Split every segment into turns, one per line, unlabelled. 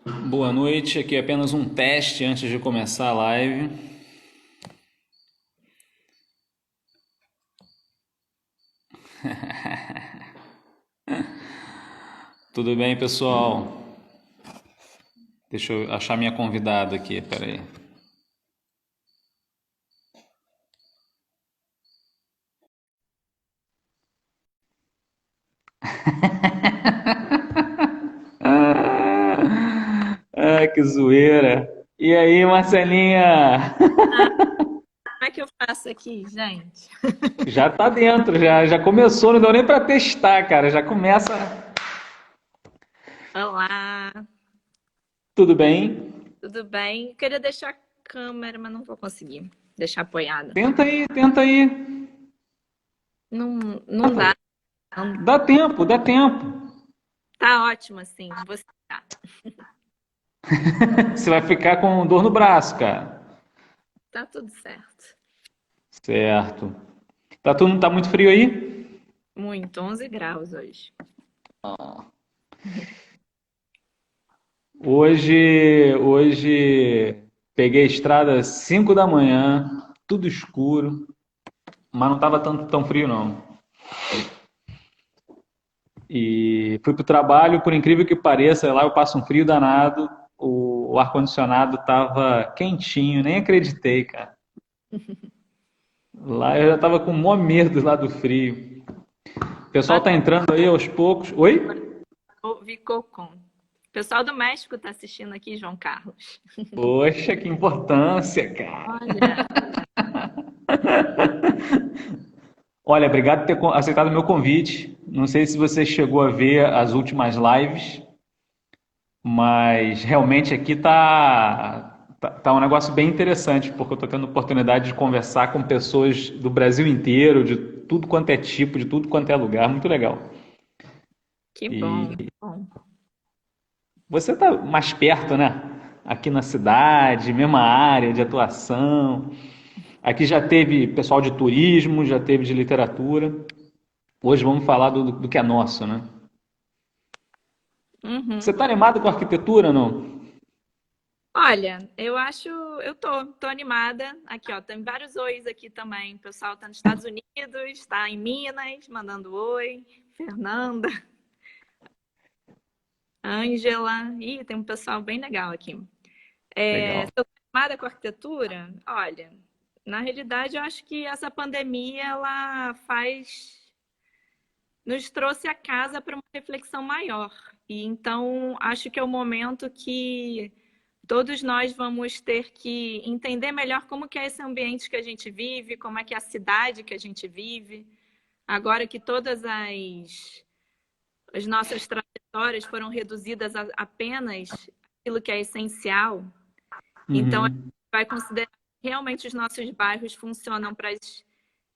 Boa noite, aqui é apenas um teste antes de começar a live. Tudo bem, pessoal? Deixa eu achar minha convidada aqui, peraí. Ah, que zoeira. E aí, Marcelinha?
Como é que eu faço aqui, gente?
Já tá dentro, já começou, não deu nem pra testar, cara. Já começa.
Olá,
Tudo bem?
tudo bem? Queria deixar a câmera, mas não vou conseguir deixar apoiada.
Tenta aí, tenta aí.
Não, não dá, não.
Dá tempo, dá tempo.
Tá ótimo assim, você tá.
Você vai ficar com dor no braço, cara.
Tá tudo certo.
Certo. Tá muito frio aí?
Muito, 11 graus hoje.
Hoje peguei a estrada às 5 da manhã, tudo escuro, mas não estava tão frio não. E fui pro trabalho, por incrível que pareça, lá eu passo um frio danado, o ar-condicionado tava quentinho, nem acreditei, cara. Lá eu já tava com o maior medo lá do frio. O pessoal
Lá
tá entrando aí aos poucos. Oi?
ouvi Cocom. O pessoal do México tá assistindo aqui, João Carlos.
Poxa, que importância, cara.
Olha,
Olha, obrigado por ter aceitado o meu convite. Não sei se você chegou a ver as últimas lives, mas realmente aqui tá um negócio bem interessante, porque eu estou tendo oportunidade de conversar com pessoas do Brasil inteiro, de tudo quanto é tipo, de tudo quanto é lugar, muito legal.
que bom,
E
que bom.
você está mais perto, né? Aqui na cidade, mesma área de atuação. Aqui já teve pessoal de turismo, já teve de literatura. Hoje vamos falar do que é nosso, né? Você
Uhum.
está animado com a arquitetura, não?
Olha, eu tô animada. Aqui, ó, tem vários ois aqui também. O pessoal tá nos Estados Unidos, está em Minas, mandando oi. Fernanda, Ângela. Ih, tem um pessoal bem legal aqui.
Legal.
Se eu tô animada com a arquitetura, olha, na realidade eu acho que essa pandemia ela nos trouxe a casa para uma reflexão maior. E então acho que é o momento que todos nós vamos ter que entender melhor como que é esse ambiente que a gente vive, como é que é a cidade que a gente vive. Agora que todas as nossas trajetórias foram reduzidas a apenas aquilo que é essencial, então a gente
Uhum.
vai considerar que realmente os nossos bairros funcionam para as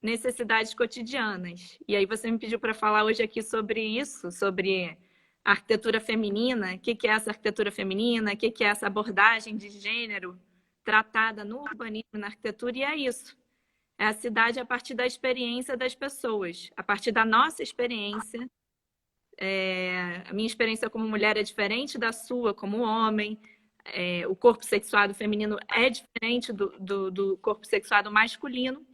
necessidades cotidianas. E aí você me pediu para falar hoje aqui sobre isso, sobre arquitetura feminina, o que que é essa arquitetura feminina, o que que é essa abordagem de gênero tratada no urbanismo e na arquitetura, e é isso. É a cidade a partir da experiência das pessoas, a partir da nossa experiência. A minha experiência como mulher é diferente da sua como homem. O corpo sexuado feminino é diferente do corpo sexuado masculino.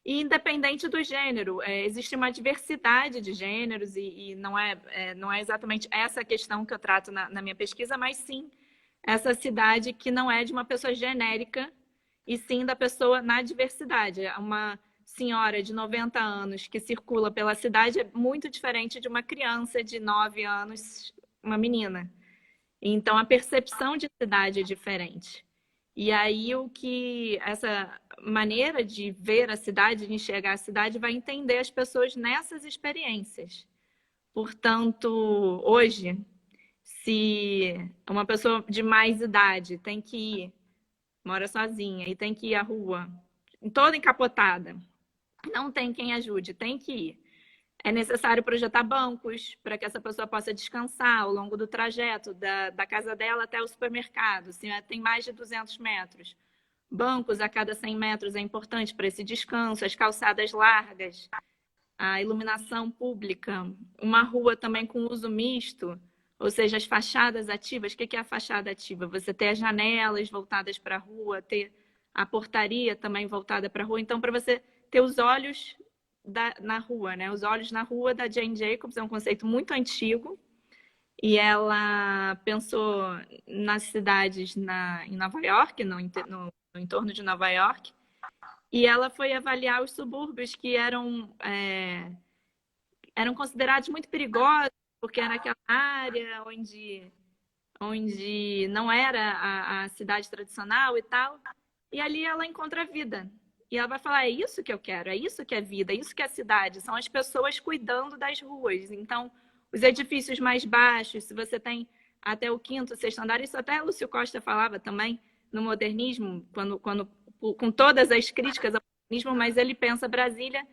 E independente do gênero, existe uma diversidade de gêneros e não é exatamente essa questão que eu trato na minha pesquisa, mas sim essa cidade que não é de uma pessoa genérica e sim da pessoa na diversidade. Uma senhora de 90 anos que circula pela cidade é muito diferente de uma criança de 9 anos, uma menina. Então a percepção de cidade é diferente. E aí o que essa maneira de ver a cidade, de enxergar a cidade, vai entender as pessoas nessas experiências. Portanto, hoje, se uma pessoa de mais idade tem que ir, mora sozinha e tem que ir à rua, toda encapotada, não tem quem ajude, tem que ir. É necessário projetar bancos para que essa pessoa possa descansar ao longo do trajeto da casa dela até o supermercado, se tem mais de 200 metros. Bancos a cada 100 metros é importante para esse descanso, as calçadas largas, a iluminação pública, uma rua também com uso misto, Ou seja, as fachadas ativas. O que é a fachada ativa? Você ter as janelas voltadas para a rua, ter a portaria também voltada para a rua. Então, para você ter os olhos na rua, né? Os olhos na rua da Jane Jacobs é um conceito muito antigo. E ela pensou nas cidades em Nova York, no entorno de Nova York, e ela foi avaliar os subúrbios que eram considerados muito perigosos, porque era aquela área onde não era a cidade tradicional e tal. E ali ela encontra a vida. E ela vai falar, é isso que eu quero, é isso que é vida, é isso que é a cidade. São as pessoas cuidando das ruas. Então, os edifícios mais baixos, se você tem até o quinto, sexto andar, isso até Lúcio Costa falava também no modernismo, com todas as críticas ao modernismo, mas ele pensa Brasília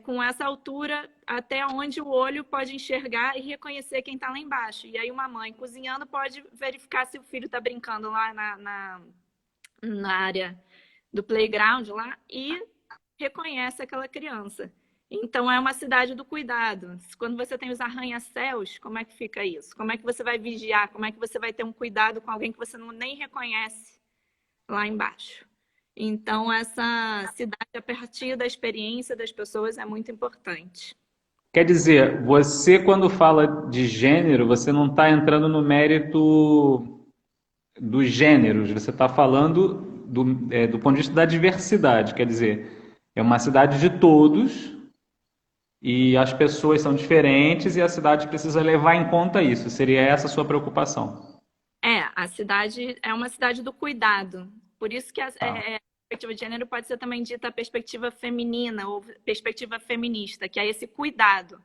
com essa altura até onde o olho pode enxergar e reconhecer quem está lá embaixo. E aí uma mãe cozinhando pode verificar se o filho está brincando lá na área do playground lá e reconhece aquela criança. Então, é uma cidade do cuidado. Quando você tem os arranha-céus, como é que fica isso? Como é que você vai vigiar? Como é que você vai ter um cuidado com alguém que você nem reconhece lá embaixo? Então, essa cidade, a partir da experiência das pessoas, é muito importante.
Quer dizer, você quando fala de gênero, você não está entrando no mérito dos gêneros, você está falando do ponto de vista da diversidade. Quer dizer, é uma cidade de todos e as pessoas são diferentes e a cidade precisa levar em conta isso. Seria essa a sua preocupação?
A cidade é uma cidade do cuidado. Por isso que a
Tá.
perspectiva de gênero pode ser também dita a perspectiva feminina ou perspectiva feminista, que é esse cuidado.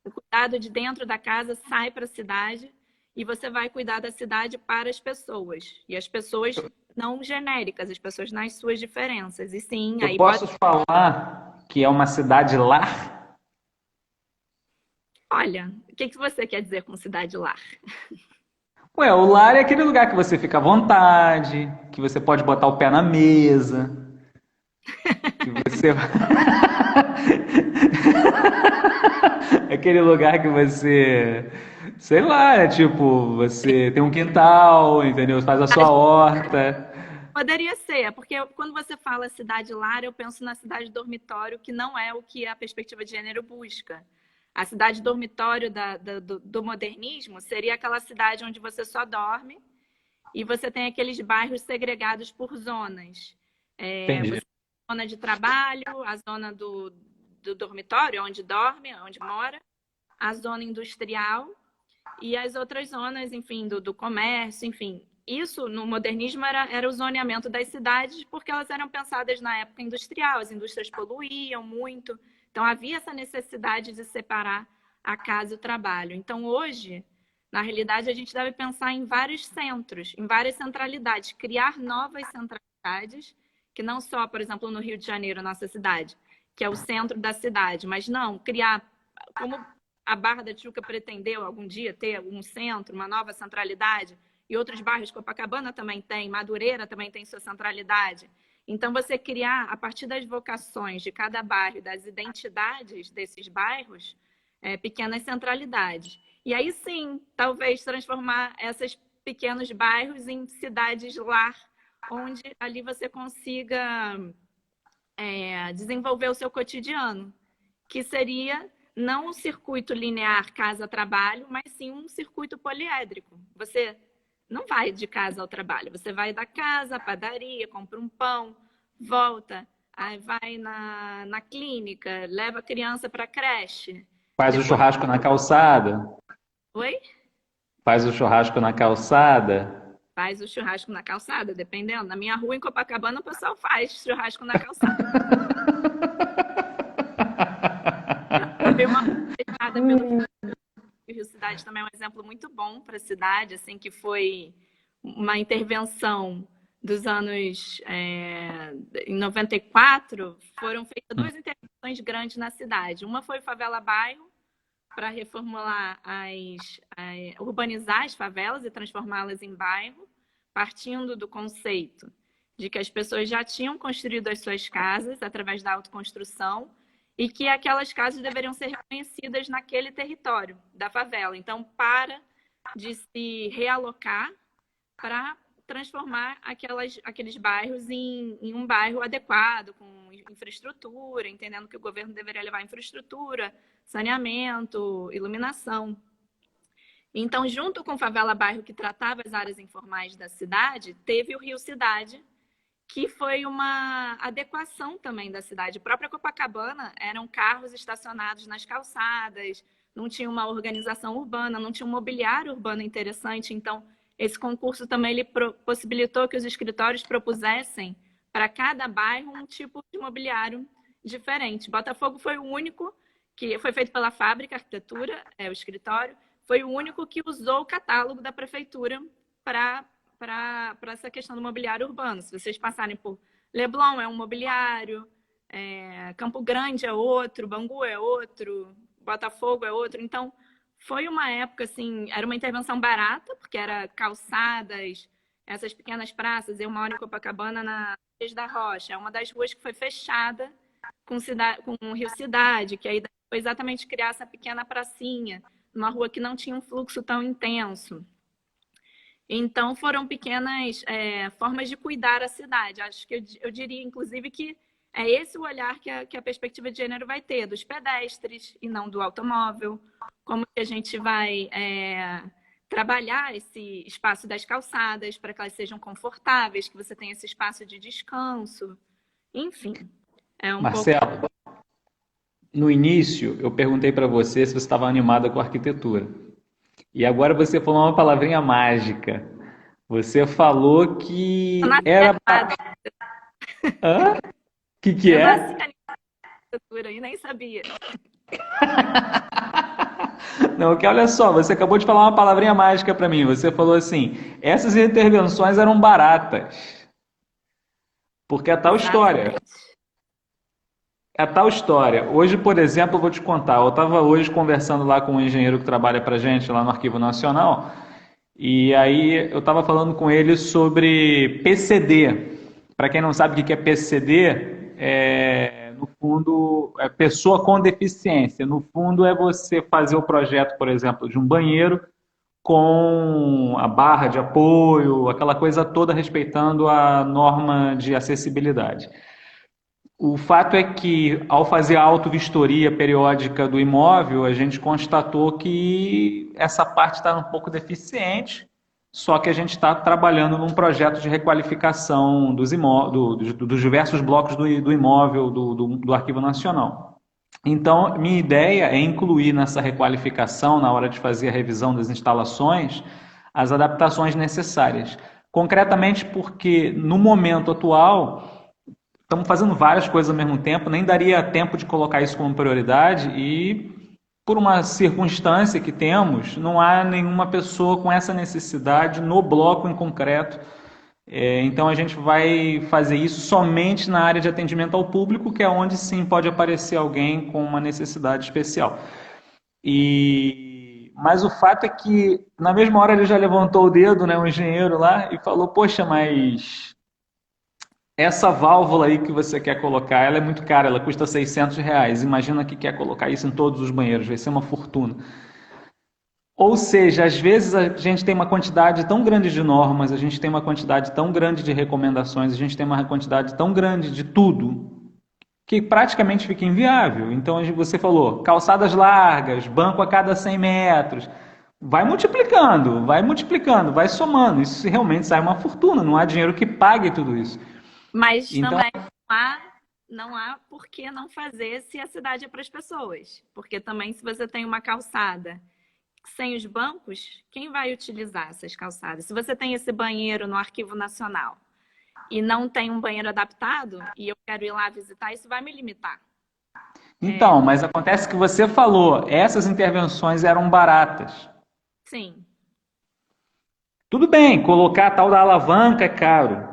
O cuidado de dentro da casa sai para a cidade e você vai cuidar da cidade para as pessoas. E as pessoas não genéricas, as pessoas nas suas diferenças. E sim,
Eu
aí pode.
posso falar que é uma cidade lar?
Olha, o que você quer dizer com cidade-lar?
Ué, o lar é aquele lugar que você fica à vontade, que você pode botar o pé na mesa, que você aquele lugar que você, sei lá, é tipo, você tem um quintal, entendeu? Faz a sua horta.
Poderia ser, porque quando você fala cidade-lar, eu penso na cidade dormitório, que não é o que a perspectiva de gênero busca. A cidade dormitório do modernismo seria aquela cidade onde você só dorme e você tem aqueles bairros segregados por zonas.
Entendi.
Você tem a zona de trabalho, a zona do dormitório, onde dorme, onde mora, a zona industrial e as outras zonas, enfim, do comércio, enfim. Isso, no modernismo, era o zoneamento das cidades, porque elas eram pensadas na época industrial, as indústrias poluíam muito, então havia essa necessidade de separar a casa e o trabalho. Então, hoje, na realidade, a gente deve pensar em vários centros, em várias centralidades, criar novas centralidades, que não só, por exemplo, no Rio de Janeiro, nossa cidade, que é o centro da cidade, mas não, criar, como a Barra da Tijuca pretendeu algum dia ter um centro, uma nova centralidade, e outros bairros, Copacabana também tem, Madureira também tem sua centralidade. Então, você criar, a partir das vocações de cada bairro, das identidades desses bairros, pequenas centralidades. E aí sim, talvez transformar esses pequenos bairros em cidades-lar, onde ali você consiga desenvolver o seu cotidiano, que seria não um circuito linear casa-trabalho, mas sim um circuito poliédrico. Você não vai de casa ao trabalho, você vai da casa à padaria, compra um pão, volta, aí vai na clínica, leva a criança para a creche.
Faz o
Depois,
churrasco na calçada.
oi?
Faz o churrasco na calçada.
Faz o churrasco na calçada, dependendo. Na minha rua, em Copacabana, o pessoal faz churrasco na calçada. Teve uma fechada pelo Rio Cidade também é um exemplo muito bom para a cidade, assim, que foi uma intervenção dos anos em 94, foram feitas duas intervenções grandes na cidade. Uma foi o Favela Bairro, para reformular urbanizar as favelas e transformá-las em bairro, partindo do conceito de que as pessoas já tinham construído as suas casas através da autoconstrução e que aquelas casas deveriam ser reconhecidas naquele território da favela. Então, para de se realocar para transformar aqueles bairros em um bairro adequado, com infraestrutura, entendendo que o governo deveria levar infraestrutura, saneamento, iluminação. Então, junto com o Favela Bairro, que tratava as áreas informais da cidade, teve o Rio Cidade, que foi uma adequação também da cidade. A própria Copacabana eram carros estacionados nas calçadas, não tinha uma organização urbana, não tinha um mobiliário urbano interessante. Então, esse concurso também ele possibilitou que os escritórios propusessem para cada bairro um tipo de mobiliário diferente. Botafogo foi o único que foi feito pela Fábrica Arquitetura, o escritório, foi o único que usou o catálogo da prefeitura para essa questão do mobiliário urbano. Se vocês passarem por Leblon, é um mobiliário, Campo Grande é outro, Bangu é outro, Botafogo é outro. Então, foi uma época, assim, era uma intervenção barata, porque era calçadas, essas pequenas praças. Eu moro em Copacabana, na Reis da Rocha, é uma das ruas que foi fechada com o Rio Cidade, que aí foi exatamente criar essa pequena pracinha, numa rua que não tinha um fluxo tão intenso. Então, foram pequenas formas de cuidar a cidade. Acho que eu diria, inclusive, que é esse o olhar que a perspectiva de gênero vai ter, dos pedestres e não do automóvel. Como que a gente vai trabalhar esse espaço das calçadas para que elas sejam confortáveis, que você tenha esse espaço de descanso. Enfim, é um
Marcelo, no início eu perguntei para você se você estava animada com a arquitetura. E agora você falou uma palavrinha mágica. Você falou que
Eu nasci
era...
animada.
Hã? O que
Eu nasci
é?
animada com arquitetura e nem sabia.
Não, que olha só, você acabou de falar uma palavrinha mágica para mim. Você falou assim, essas intervenções eram baratas. Porque é tal história.
Exatamente.
É tal história. Hoje, por exemplo, eu vou te contar. Eu estava hoje conversando lá com um engenheiro que trabalha para gente lá no Arquivo Nacional. E aí eu estava falando com ele sobre PCD. Para quem não sabe o que é PCD, no fundo, é pessoa com deficiência. No fundo, é você fazer o projeto, por exemplo, de um banheiro com a barra de apoio, aquela coisa toda respeitando a norma de acessibilidade. O fato é que, ao fazer a autovistoria periódica do imóvel, a gente constatou que essa parte está um pouco deficiente, só que a gente está trabalhando num projeto de requalificação dos diversos blocos do imóvel do Arquivo Nacional. Então, minha ideia é incluir nessa requalificação, na hora de fazer a revisão das instalações, as adaptações necessárias. Concretamente porque, no momento atual, estamos fazendo várias coisas ao mesmo tempo, nem daria tempo de colocar isso como prioridade e, por uma circunstância que temos, não há nenhuma pessoa com essa necessidade no bloco em concreto. Então a gente vai fazer isso somente na área de atendimento ao público, que é onde sim pode aparecer alguém com uma necessidade especial. Mas o fato é que, na mesma hora, ele já levantou o dedo, né, o engenheiro lá, e falou, poxa, mas essa válvula aí que você quer colocar, ela é muito cara, ela custa R$ 600. Imagina que quer colocar isso em todos os banheiros, vai ser uma fortuna. Ou seja, às vezes a gente tem uma quantidade tão grande de normas, a gente tem uma quantidade tão grande de recomendações, a gente tem uma quantidade tão grande de tudo, que praticamente fica inviável. Então você falou, calçadas largas, banco a cada 100 metros, vai multiplicando, vai somando. Isso realmente sai uma fortuna, não há dinheiro que pague tudo isso.
Mas
Então,
também não há por que não fazer se a cidade é para as pessoas. Porque também se você tem uma calçada sem os bancos, quem vai utilizar essas calçadas? Se você tem esse banheiro no Arquivo Nacional e não tem um banheiro adaptado, e eu quero ir lá visitar, isso vai me limitar.
então, mas acontece que você falou, essas intervenções eram baratas.
Sim.
Tudo bem, colocar a tal da alavanca é caro,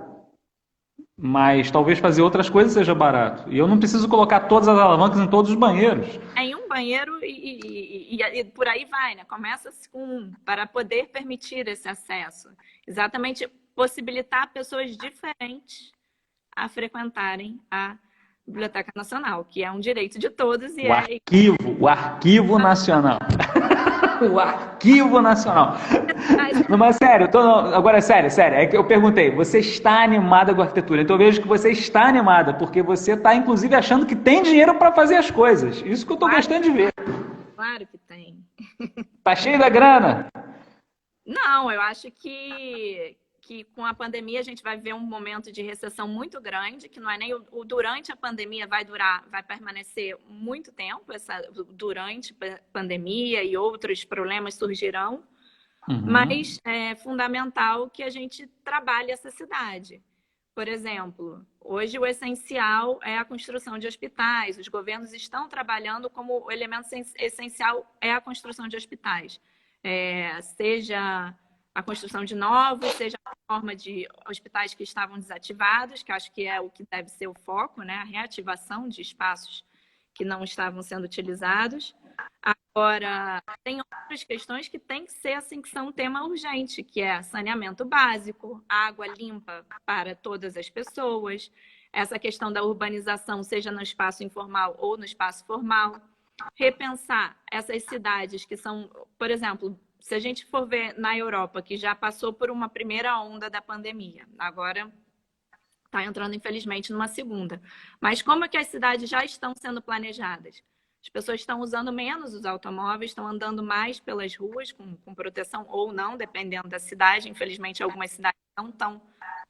mas talvez fazer outras coisas seja barato. E eu não preciso colocar todas as alavancas em todos os banheiros.
Em um banheiro e por aí vai, né? Começa-se com um, para poder permitir esse acesso. Exatamente, possibilitar pessoas diferentes a frequentarem a Biblioteca Nacional, que é um direito de todos e
O Arquivo Nacional. O Arquivo Nacional. Não, mas sério, agora sério, sério. É que eu perguntei, você está animada com a arquitetura? Então eu vejo que você está animada, porque você está, inclusive, achando que tem dinheiro para fazer as coisas. Isso que eu estou gostando de ver.
Claro que tem.
Tá cheio da grana?
Não, eu acho que com a pandemia a gente vai ver um momento de recessão muito grande, que não é nem o durante a pandemia vai permanecer muito tempo, durante a pandemia e outros problemas surgirão, mas é fundamental que a gente trabalhe essa cidade. Por exemplo, hoje o essencial é a construção de hospitais, os governos estão trabalhando como o elemento essencial é a construção de hospitais. Seja a construção de novos, seja a forma de hospitais que estavam desativados, que acho que é o que deve ser o foco, né? A reativação de espaços que não estavam sendo utilizados. Agora, tem outras questões que tem que ser assim, que são um tema urgente, que é saneamento básico, água limpa para todas as pessoas, essa questão da urbanização, seja no espaço informal ou no espaço formal, repensar essas cidades que são, por exemplo, se a gente for ver na Europa, que já passou por uma primeira onda da pandemia, agora está entrando, infelizmente, numa segunda. Mas como é que as cidades já estão sendo planejadas? As pessoas estão usando menos os automóveis, estão andando mais pelas ruas, com proteção ou não, dependendo da cidade. Infelizmente, algumas cidades não estão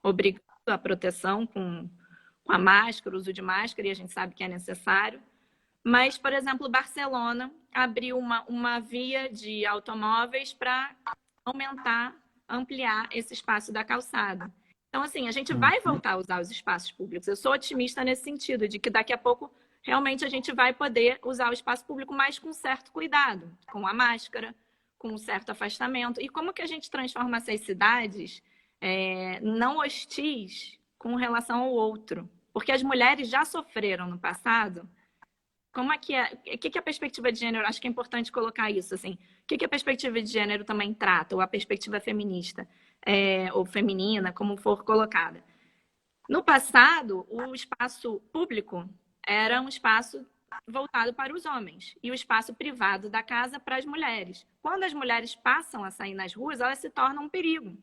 obrigando a proteção com a máscara, o uso de máscara, e a gente sabe que é necessário. Mas, por exemplo, Barcelona abriu uma via de automóveis para ampliar esse espaço da calçada. Então, assim, a gente vai voltar a usar os espaços públicos. Eu sou otimista nesse sentido, de que daqui a pouco, realmente, a gente vai poder usar o espaço público, mas com certo cuidado, com a máscara, com um certo afastamento. E como que a gente transforma essas cidades não hostis com relação ao outro? Porque as mulheres já sofreram no passado. Como é que é? O que a perspectiva de gênero, acho que é importante colocar isso, assim. O que a perspectiva de gênero também trata, ou a perspectiva feminista, ou feminina, como for colocada. No passado, o espaço público era um espaço voltado para os homens e o espaço privado da casa para as mulheres. Quando as mulheres passam a sair nas ruas, elas se tornam um perigo.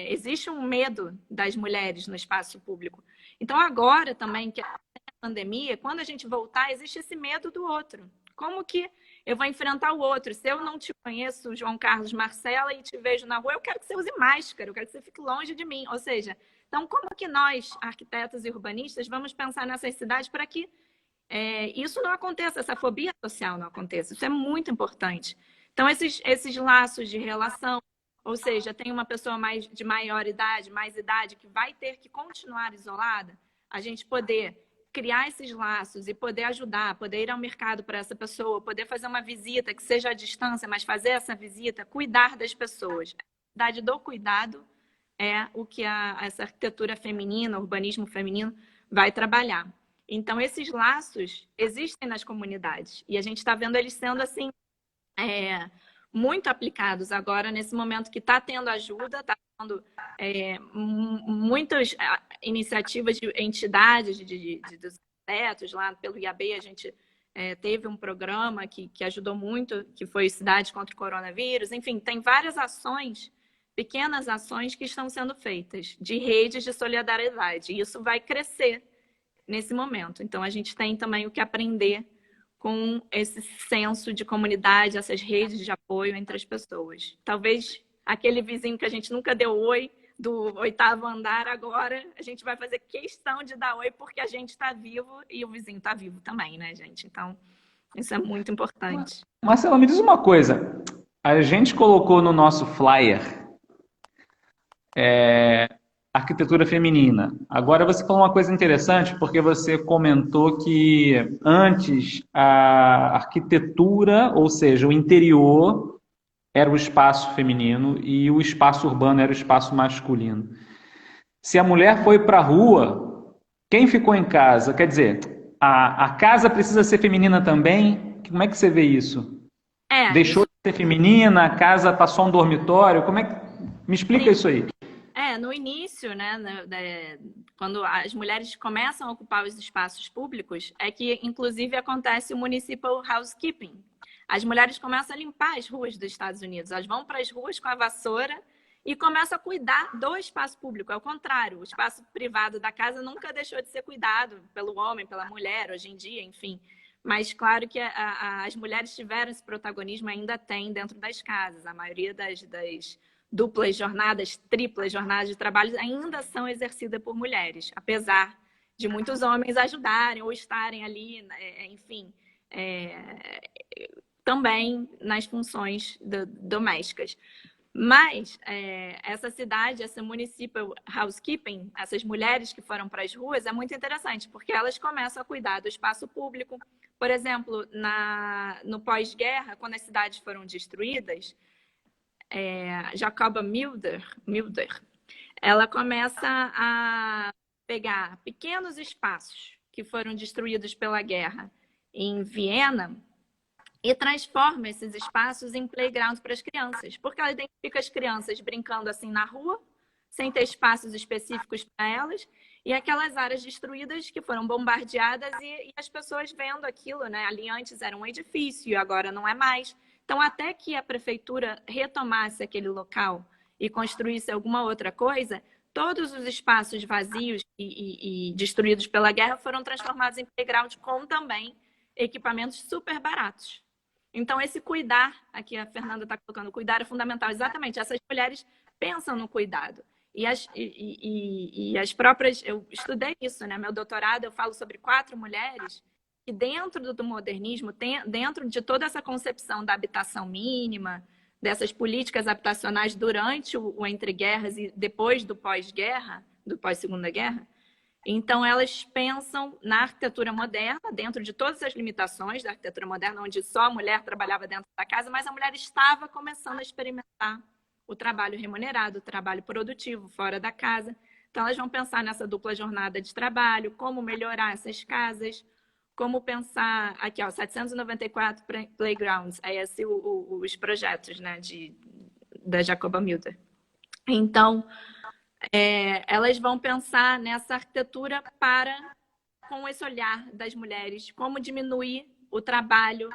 Existe um medo das mulheres no espaço público. Então, agora também, que a pandemia, quando a gente voltar, existe esse medo do outro. Como que eu vou enfrentar o outro? Se eu não te conheço, João Carlos Marcela, e te vejo na rua, eu quero que você use máscara, eu quero que você fique longe de mim. Ou seja, então, como que nós, arquitetos e urbanistas, vamos pensar nessas cidades para que isso não aconteça, essa fobia social não aconteça? Isso é muito importante. Então, esses laços de relação, ou seja, tem uma pessoa de maior idade, mais idade, que vai ter que continuar isolada, a gente poder criar esses laços e poder ajudar, poder ir ao mercado para essa pessoa, poder fazer uma visita, que seja à distância, mas fazer essa visita, cuidar das pessoas. A cidade do cuidado é o que essa arquitetura feminina, o urbanismo feminino vai trabalhar. Então, esses laços existem nas comunidades e a gente está vendo eles sendo assim muito aplicados agora, nesse momento que está tendo ajuda, está tendo muitas iniciativas de entidades, dos arquitetos, lá pelo IAB a gente teve um programa que ajudou muito, que foi Cidade contra o Coronavírus. Enfim, tem várias ações, pequenas ações que estão sendo feitas, de redes de solidariedade, e isso vai crescer nesse momento. Então, a gente tem também o que aprender com esse senso de comunidade, essas redes de apoio entre as pessoas. Talvez aquele vizinho que a gente nunca deu oi, do 8º andar, agora a gente vai fazer questão de dar oi porque a gente está vivo e o vizinho está vivo também, né, gente? Então, isso é muito importante.
Marcela, me diz uma coisa. A gente colocou no nosso flyer arquitetura feminina. Agora você falou uma coisa interessante, porque você comentou que antes a arquitetura, ou seja, o interior, era o espaço feminino e o espaço urbano era o espaço masculino. Se a mulher foi para a rua, quem ficou em casa? Quer dizer, a casa precisa ser feminina também? Como é que você vê isso? Deixou de ser feminina, a casa passou um dormitório? Como é que... Me explica isso aí.
No início, né, quando as mulheres começam a ocupar os espaços públicos, é que, inclusive, acontece o municipal housekeeping. As mulheres começam a limpar as ruas dos Estados Unidos. Elas vão para as ruas com a vassoura e começam a cuidar do espaço público. Ao contrário, o espaço privado da casa nunca deixou de ser cuidado pelo homem, pela mulher, hoje em dia, enfim. Mas claro que as mulheres tiveram esse protagonismo, ainda tem dentro das casas. A maioria das duplas jornadas, triplas jornadas de trabalho ainda são exercidas por mulheres, apesar de muitos homens ajudarem ou estarem ali, enfim, também nas funções domésticas. Mas essa cidade, esse município housekeeping, essas mulheres que foram para as ruas, é muito interessante, porque elas começam a cuidar do espaço público. Por exemplo, no pós-guerra, quando as cidades foram destruídas, Jacoba Milder, ela começa a pegar pequenos espaços que foram destruídos pela guerra em Viena e transforma esses espaços em playground para as crianças, porque ela identifica as crianças brincando assim na rua, sem ter espaços específicos para elas, e aquelas áreas destruídas que foram bombardeadas e as pessoas vendo aquilo, né? Ali antes era um edifício e agora não é mais. Então, até que a prefeitura retomasse aquele local e construísse alguma outra coisa, todos os espaços vazios e destruídos pela guerra foram transformados em playground com também equipamentos super baratos. Então, esse cuidar, aqui a Fernanda está colocando, cuidar é fundamental. Exatamente, essas mulheres pensam no cuidado. E as próprias... Eu estudei isso, né? Meu doutorado, eu falo sobre 4 mulheres que dentro do modernismo, dentro de toda essa concepção da habitação mínima, dessas políticas habitacionais durante o entre-guerras e depois do pós-guerra, do pós-segunda guerra, então elas pensam na arquitetura moderna, dentro de todas as limitações da arquitetura moderna, onde só a mulher trabalhava dentro da casa, mas a mulher estava começando a experimentar o trabalho remunerado, o trabalho produtivo fora da casa. Então elas vão pensar nessa dupla jornada de trabalho, como melhorar essas casas, como pensar... Aqui, ó, 794 playgrounds, é esse os projetos, né, da Jacoba Milder. Então, elas vão pensar nessa arquitetura com esse olhar das mulheres, como diminuir o trabalho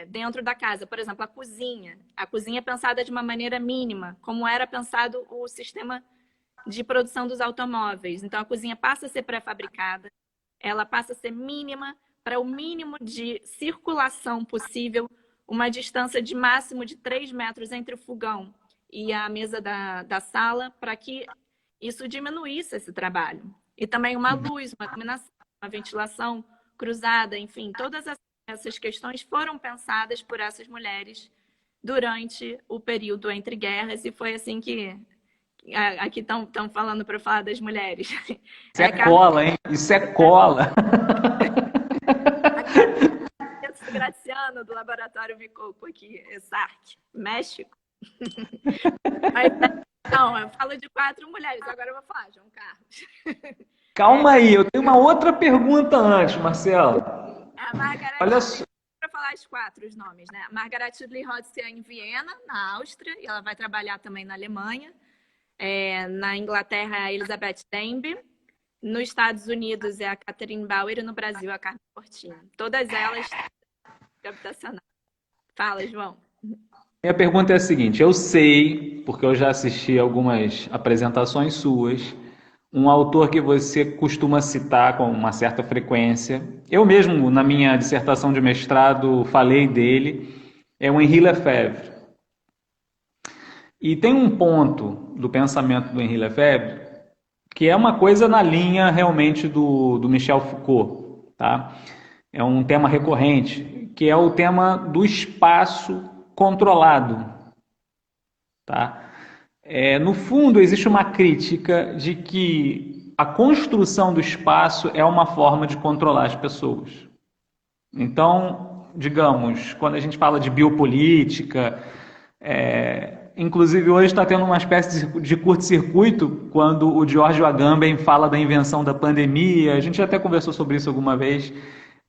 dentro da casa. Por exemplo, a cozinha. A cozinha é pensada de uma maneira mínima, como era pensado o sistema de produção dos automóveis. Então, a cozinha passa a ser pré-fabricada, ela passa a ser mínima, para o mínimo de circulação possível, uma distância de máximo de 3 metros entre o fogão e a mesa da sala, para que isso diminuísse esse trabalho. E também uma luz, uma iluminação, uma ventilação cruzada, enfim, todas essas questões foram pensadas por essas mulheres durante o período entre guerras, e foi assim que... Aqui estão falando para eu falar das mulheres.
Isso é cola, hein? Isso é cola.
A Graciano, do Laboratório Vicoco aqui, ESARC, México. Mas, não, eu falo de 4 mulheres, agora eu vou falar, João Carlos.
Calma aí, eu tenho uma outra pergunta antes, Marcelo.
A Margaret,
olha só.
para falar as 4 os nomes, né? Margaret Tudley-Hodgson em Viena, na Áustria, e ela vai trabalhar também na Alemanha. Na Inglaterra, a Elizabeth Denby. Nos Estados Unidos é a Catherine Bauer e no Brasil a Carmen Portinho. Todas elas habitacionais. Fala, João.
Minha pergunta é a seguinte: eu sei, porque eu já assisti algumas apresentações suas, um autor que você costuma citar com uma certa frequência. Eu mesmo, na minha dissertação de mestrado, falei dele. É o Henri Lefebvre. E tem um ponto do pensamento do Henri Lefebvre que é uma coisa na linha realmente do Michel Foucault, tá? É um tema recorrente, que é o tema do espaço controlado, tá? No fundo, existe uma crítica de que a construção do espaço é uma forma de controlar as pessoas. Então, digamos, quando a gente fala de biopolítica, inclusive hoje está tendo uma espécie de curto-circuito quando o Giorgio Agamben fala da invenção da pandemia. A gente até conversou sobre isso alguma vez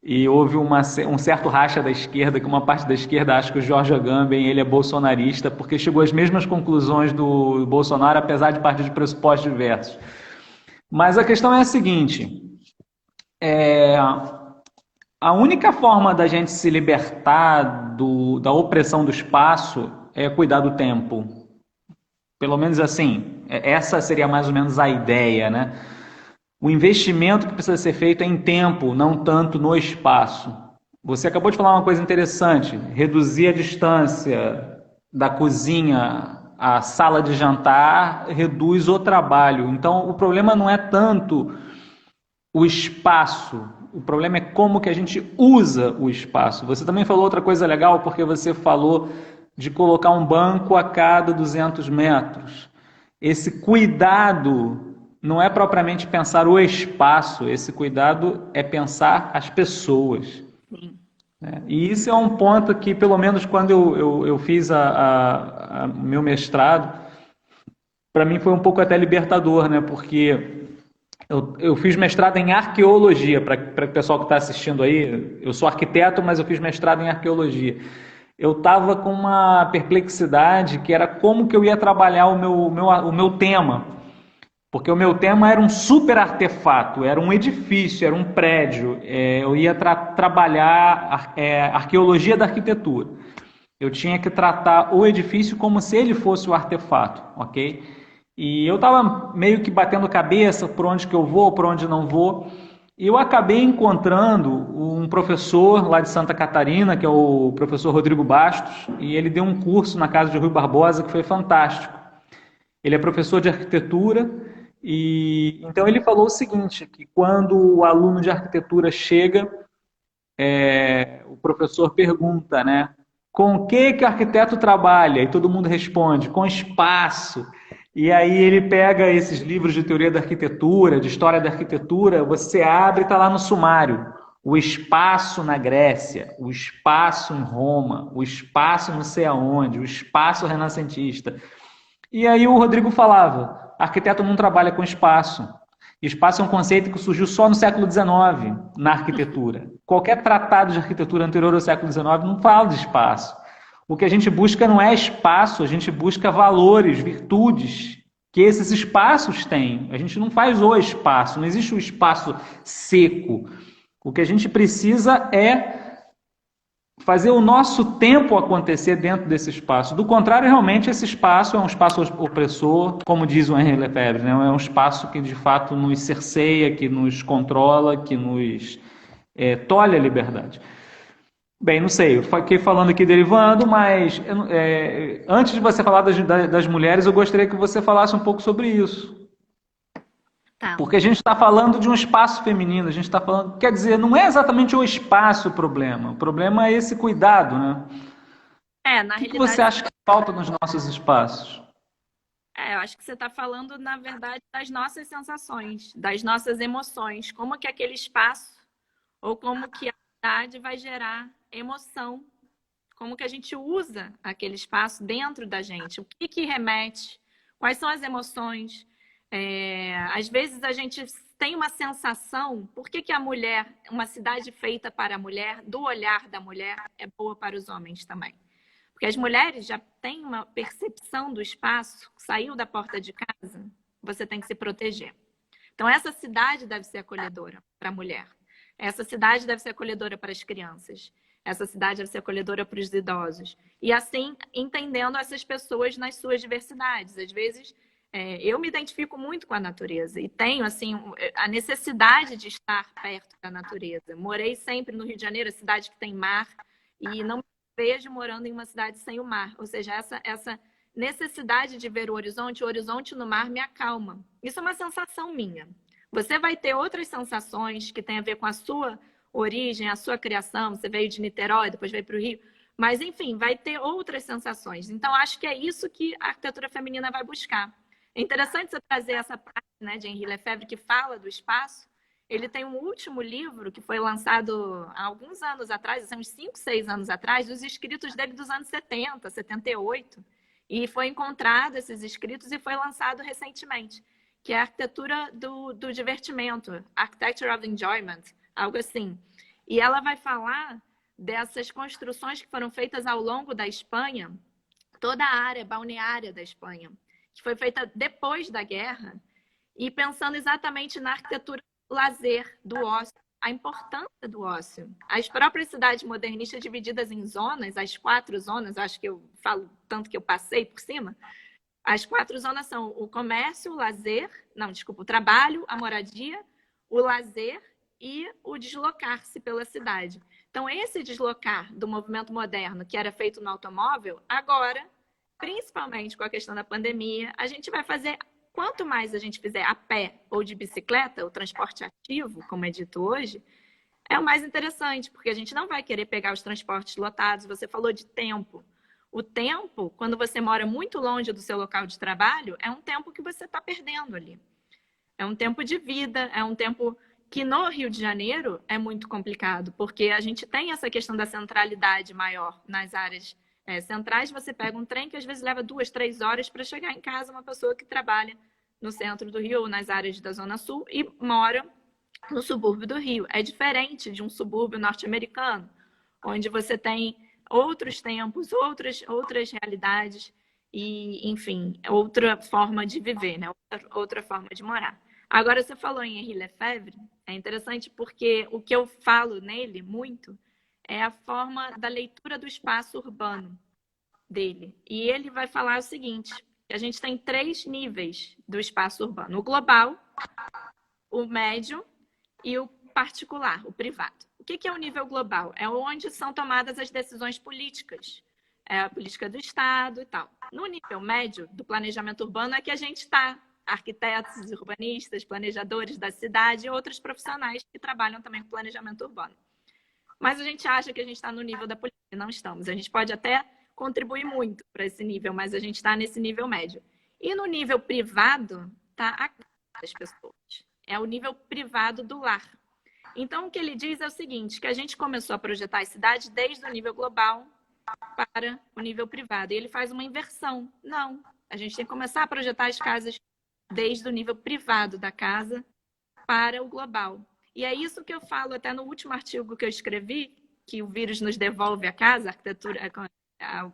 e houve um certo racha da esquerda, que uma parte da esquerda acha que o Giorgio Agamben ele é bolsonarista porque chegou às mesmas conclusões do Bolsonaro, apesar de partir de pressupostos diversos. Mas a questão é a seguinte: A única forma da gente se libertar da opressão do espaço é cuidar do tempo. Pelo menos assim, essa seria mais ou menos a ideia, né? O investimento que precisa ser feito é em tempo, não tanto no espaço. Você acabou de falar uma coisa interessante: reduzir a distância da cozinha à sala de jantar reduz o trabalho. Então, o problema não é tanto o espaço, o problema é como que a gente usa o espaço. Você também falou outra coisa legal, porque você falou de colocar um banco a cada 200 metros. Esse cuidado não é propriamente pensar o espaço, esse cuidado é pensar as pessoas.
Sim.
E isso é um ponto que, pelo menos quando eu fiz meu mestrado, para mim foi um pouco até libertador, né? Porque eu fiz mestrado em arqueologia, para o pessoal que está assistindo aí. Eu sou arquiteto, mas eu fiz mestrado em arqueologia. Eu estava com uma perplexidade que era como que eu ia trabalhar o meu tema. Porque o meu tema era um super artefato, era um edifício, era um prédio. Eu ia trabalhar arqueologia da arquitetura. Eu tinha que tratar o edifício como se ele fosse o artefato, ok? E eu estava meio que batendo cabeça por onde que eu vou, por onde não vou. E eu acabei encontrando um professor lá de Santa Catarina, que é o professor Rodrigo Bastos, e ele deu um curso na casa de Rui Barbosa que foi fantástico. Ele é professor de arquitetura e então ele falou o seguinte, que quando o aluno de arquitetura chega, o professor pergunta, né? Com o que o arquiteto trabalha? E todo mundo responde, com espaço. E aí ele pega esses livros de teoria da arquitetura, de história da arquitetura, você abre e está lá no sumário. O espaço na Grécia, o espaço em Roma, o espaço não sei aonde, o espaço renascentista. E aí o Rodrigo falava, arquiteto não trabalha com espaço. Espaço é um conceito que surgiu só no século XIX, na arquitetura. Qualquer tratado de arquitetura anterior ao século XIX não fala de espaço. O que a gente busca não é espaço, a gente busca valores, virtudes que esses espaços têm. A gente não faz o espaço, não existe o espaço seco. O que a gente precisa é fazer o nosso tempo acontecer dentro desse espaço. Do contrário, realmente, esse espaço é um espaço opressor, como diz o Henri Lefebvre, né? É um espaço que, de fato, nos cerceia, que nos controla, que nos tolhe a liberdade. Bem, não sei, eu fiquei falando aqui derivando, mas antes de você falar das mulheres, eu gostaria que você falasse um pouco sobre isso.
Tá.
Porque a gente está falando de um espaço feminino, a gente está falando, quer dizer, não é exatamente o espaço o problema é esse cuidado, né?
Na
O que você
realidade,
acha que falta nos nossos espaços?
eu acho que você está falando, na verdade, das nossas sensações, das nossas emoções, como que aquele espaço ou como que a cidade vai gerar emoção, como que a gente usa aquele espaço dentro da gente, o que que remete, quais são as emoções. Às vezes a gente tem uma sensação, por que que a mulher, uma cidade feita para a mulher, do olhar da mulher, é boa para os homens também? Porque as mulheres já têm uma percepção do espaço, saiu da porta de casa, você tem que se proteger. Então, essa cidade deve ser acolhedora para a mulher. Essa cidade deve ser acolhedora para as crianças. Essa cidade deve ser acolhedora para os idosos. E assim, entendendo essas pessoas nas suas diversidades. Às vezes, eu me identifico muito com a natureza e tenho, assim, a necessidade de estar perto da natureza. Morei sempre no Rio de Janeiro, cidade que tem mar, e não vejo morando em uma cidade sem o mar. Ou seja, essa necessidade de ver o horizonte no mar me acalma. Isso é uma sensação minha. Você vai ter outras sensações que têm a ver com a sua origem, a sua criação. Você veio de Niterói, depois veio para o Rio. Mas, enfim, vai ter outras sensações. Então, acho que é isso que a arquitetura feminina vai buscar. É interessante você trazer essa parte, né, de Henri Lefebvre, que fala do espaço. Ele tem um último livro que foi lançado há alguns anos atrás, assim, uns 5, 6 anos atrás, dos escritos dele dos anos 70, 78. E foi encontrado esses escritos e foi lançado recentemente, que é a arquitetura do divertimento, Architecture of Enjoyment, algo assim. E ela vai falar dessas construções que foram feitas ao longo da Espanha, toda a área balneária da Espanha, que foi feita depois da guerra, e pensando exatamente na arquitetura do lazer, do ócio, a importância do ócio. As próprias cidades modernistas divididas em zonas, as 4 zonas, acho que eu falo tanto que eu passei por cima, as 4 zonas são o comércio, o lazer, não, desculpa, o trabalho, a moradia, o lazer e o deslocar-se pela cidade. Então, esse deslocar do movimento moderno, que era feito no automóvel, agora, principalmente com a questão da pandemia, a gente vai fazer, quanto mais a gente fizer a pé ou de bicicleta, o transporte ativo, como é dito hoje, é o mais interessante, porque a gente não vai querer pegar os transportes lotados. Você falou de tempo. O tempo, quando você mora muito longe do seu local de trabalho, é um tempo que você está perdendo ali. É um tempo de vida, é um tempo que no Rio de Janeiro é muito complicado, porque a gente tem essa questão da centralidade maior nas áreas centrais. Você pega um trem que às vezes leva 2, 3 horas para chegar em casa, uma pessoa que trabalha no centro do Rio ou nas áreas da Zona Sul e mora no subúrbio do Rio. É diferente de um subúrbio norte-americano, onde você tem outros tempos, outras realidades e, enfim, outra forma de viver, né? Outra forma de morar. Agora, você falou em Henri Lefebvre, é interessante porque o que eu falo nele muito é a forma da leitura do espaço urbano dele. E ele vai falar o seguinte, que a gente tem 3 níveis do espaço urbano: o global, o médio e o particular, o privado. O que é o nível global? É onde são tomadas as decisões políticas, a política do Estado e tal. No nível médio do planejamento urbano é que a gente está, arquitetos, urbanistas, planejadores da cidade e outros profissionais que trabalham também com planejamento urbano. Mas a gente acha que a gente está no nível da política, e não estamos. A gente pode até contribuir muito para esse nível, mas a gente está nesse nível médio. E no nível privado está a casa das pessoas. É o nível privado do lar. Então, o que ele diz é o seguinte, que a gente começou a projetar as cidades desde o nível global para o nível privado. E ele faz uma inversão. Não, a gente tem que começar a projetar as casas desde o nível privado da casa para o global. E é isso que eu falo até no último artigo que eu escrevi, que o vírus nos devolve a casa, a arquitetura,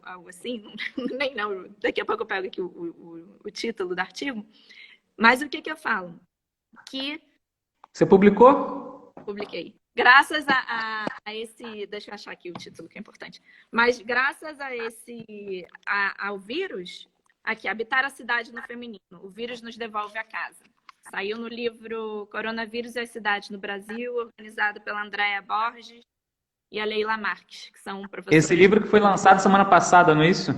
algo assim, nem não, daqui a pouco eu pego aqui o título do artigo. Mas o que eu falo? Que...
Você publicou?
Publiquei. Graças a esse... Deixa eu achar aqui o título, que é importante. Mas graças a ao vírus, aqui, Habitar a Cidade no Feminino, o vírus nos devolve a casa. Saiu no livro Coronavírus e as Cidades no Brasil, organizado pela Andréa Borges e a Leila Marques, que são professoras.
Esse livro que foi lançado semana passada, não é isso?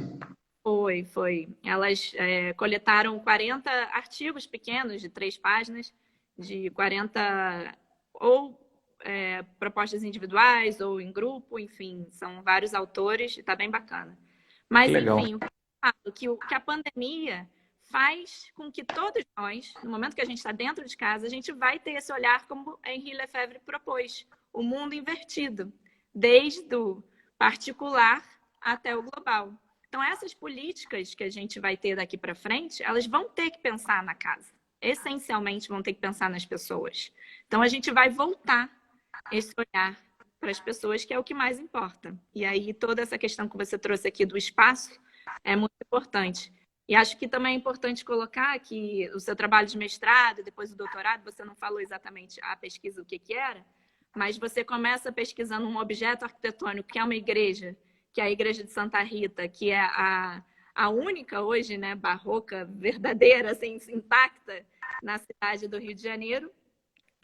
Foi. Elas coletaram 40 artigos pequenos, de 3 páginas, de 40 ou propostas individuais ou em grupo, enfim, são vários autores e está bem bacana. Mas, enfim, o que a pandemia faz com que todos nós, no momento que a gente está dentro de casa, a gente vai ter esse olhar como Henri Lefebvre propôs, o mundo invertido, desde o particular até o global. Então, essas políticas que a gente vai ter daqui para frente, elas vão ter que pensar na casa. Essencialmente, vão ter que pensar nas pessoas. Então, a gente vai voltar esse olhar para as pessoas, que é o que mais importa. E aí, toda essa questão que você trouxe aqui do espaço é muito importante. E acho que também é importante colocar que o seu trabalho de mestrado e depois o doutorado, você não falou exatamente a pesquisa o que era, mas você começa pesquisando um objeto arquitetônico, que é uma igreja, que é a Igreja de Santa Rita, que é a única hoje, né, barroca, verdadeira, assim, intacta na cidade do Rio de Janeiro,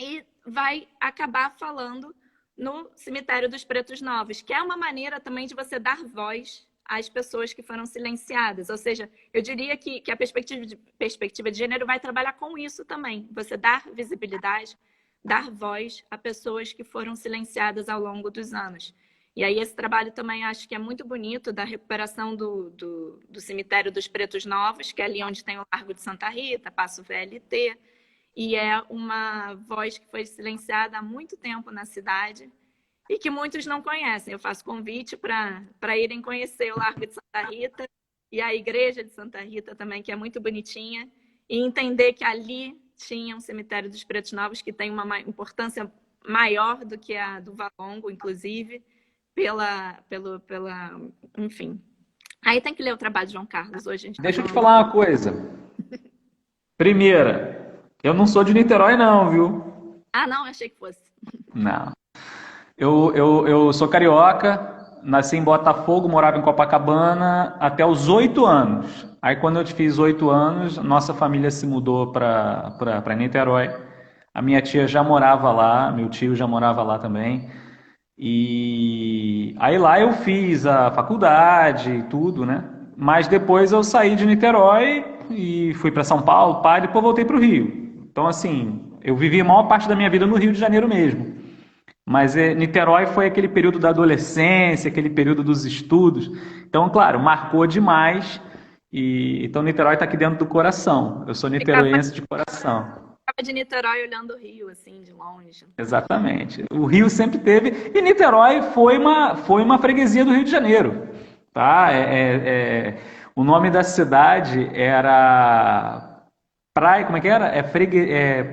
e vai acabar falando no Cemitério dos Pretos Novos, que é uma maneira também de você dar voz às pessoas que foram silenciadas. Ou seja, eu diria que a perspectiva de gênero vai trabalhar com isso também, você dar visibilidade, dar voz a pessoas que foram silenciadas ao longo dos anos. E aí esse trabalho também acho que é muito bonito, da recuperação do Cemitério dos Pretos Novos, que é ali onde tem o Largo de Santa Rita, passa o VLT, e é uma voz que foi silenciada há muito tempo na cidade e que muitos não conhecem. Eu faço convite para irem conhecer o Largo de Santa Rita e a Igreja de Santa Rita também, que é muito bonitinha, e entender que ali tinha um Cemitério dos Pretos Novos que tem uma importância maior do que a do Valongo, inclusive, enfim. Aí tem que ler o trabalho de João Carlos hoje. A gente
Deixa eu te falar uma coisa. Primeira, eu não sou de Niterói não, viu?
Ah, não, achei que fosse.
Não. Eu sou carioca, nasci em Botafogo, morava em Copacabana até os 8 anos. Aí quando eu fiz 8 anos, nossa família se mudou para Niterói. A minha tia já morava lá, meu tio já morava lá também. E aí lá eu fiz a faculdade e tudo, né? Mas depois eu saí de Niterói e fui para São Paulo, pá, e depois voltei para o Rio. Então, assim, eu vivi a maior parte da minha vida no Rio de Janeiro mesmo. Mas Niterói foi aquele período da adolescência, aquele período dos estudos. Então, claro, marcou demais. E então Niterói está aqui dentro do coração. Eu sou
Ficava,
niteroiense de coração.
ficava de Niterói olhando o Rio, assim, de longe.
Exatamente. O Rio sempre teve. E Niterói foi uma freguesia do Rio de Janeiro. Tá? O nome da cidade era Praia, como é que era?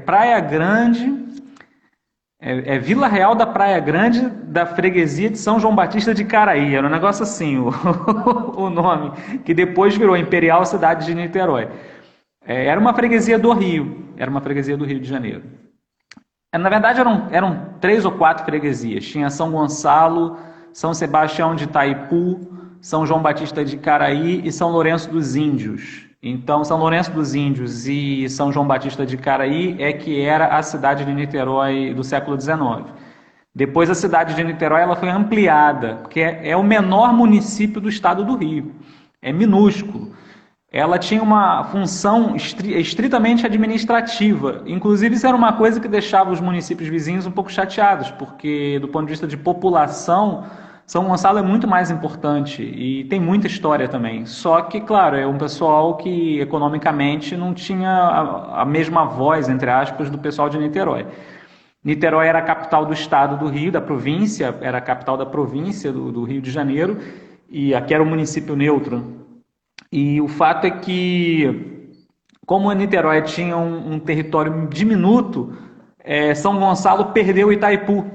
Praia Grande. Vila Real da Praia Grande da freguesia de São João Batista de Caraí. Era um negócio assim, o nome, que depois virou Imperial Cidade de Niterói. Era uma freguesia do Rio, era uma freguesia do Rio de Janeiro. Na verdade, eram 3 ou 4 freguesias. Tinha São Gonçalo, São Sebastião de Itaipu, São João Batista de Caraí e São Lourenço dos Índios. Então, São Lourenço dos Índios e São João Batista de Caraí é que era a cidade de Niterói do século XIX. Depois, a cidade de Niterói ela foi ampliada, porque é o menor município do estado do Rio. É minúsculo. Ela tinha uma função estritamente administrativa. Inclusive, isso era uma coisa que deixava os municípios vizinhos um pouco chateados, porque, do ponto de vista de população, São Gonçalo é muito mais importante e tem muita história também. Só que, claro, é um pessoal que economicamente não tinha a mesma voz, entre aspas, do pessoal de Niterói. Niterói era a capital do estado do Rio, da província, era a capital da província do Rio de Janeiro, e aqui era o município neutro. E o fato é que, como a Niterói tinha um território diminuto, São Gonçalo perdeu Itaipu.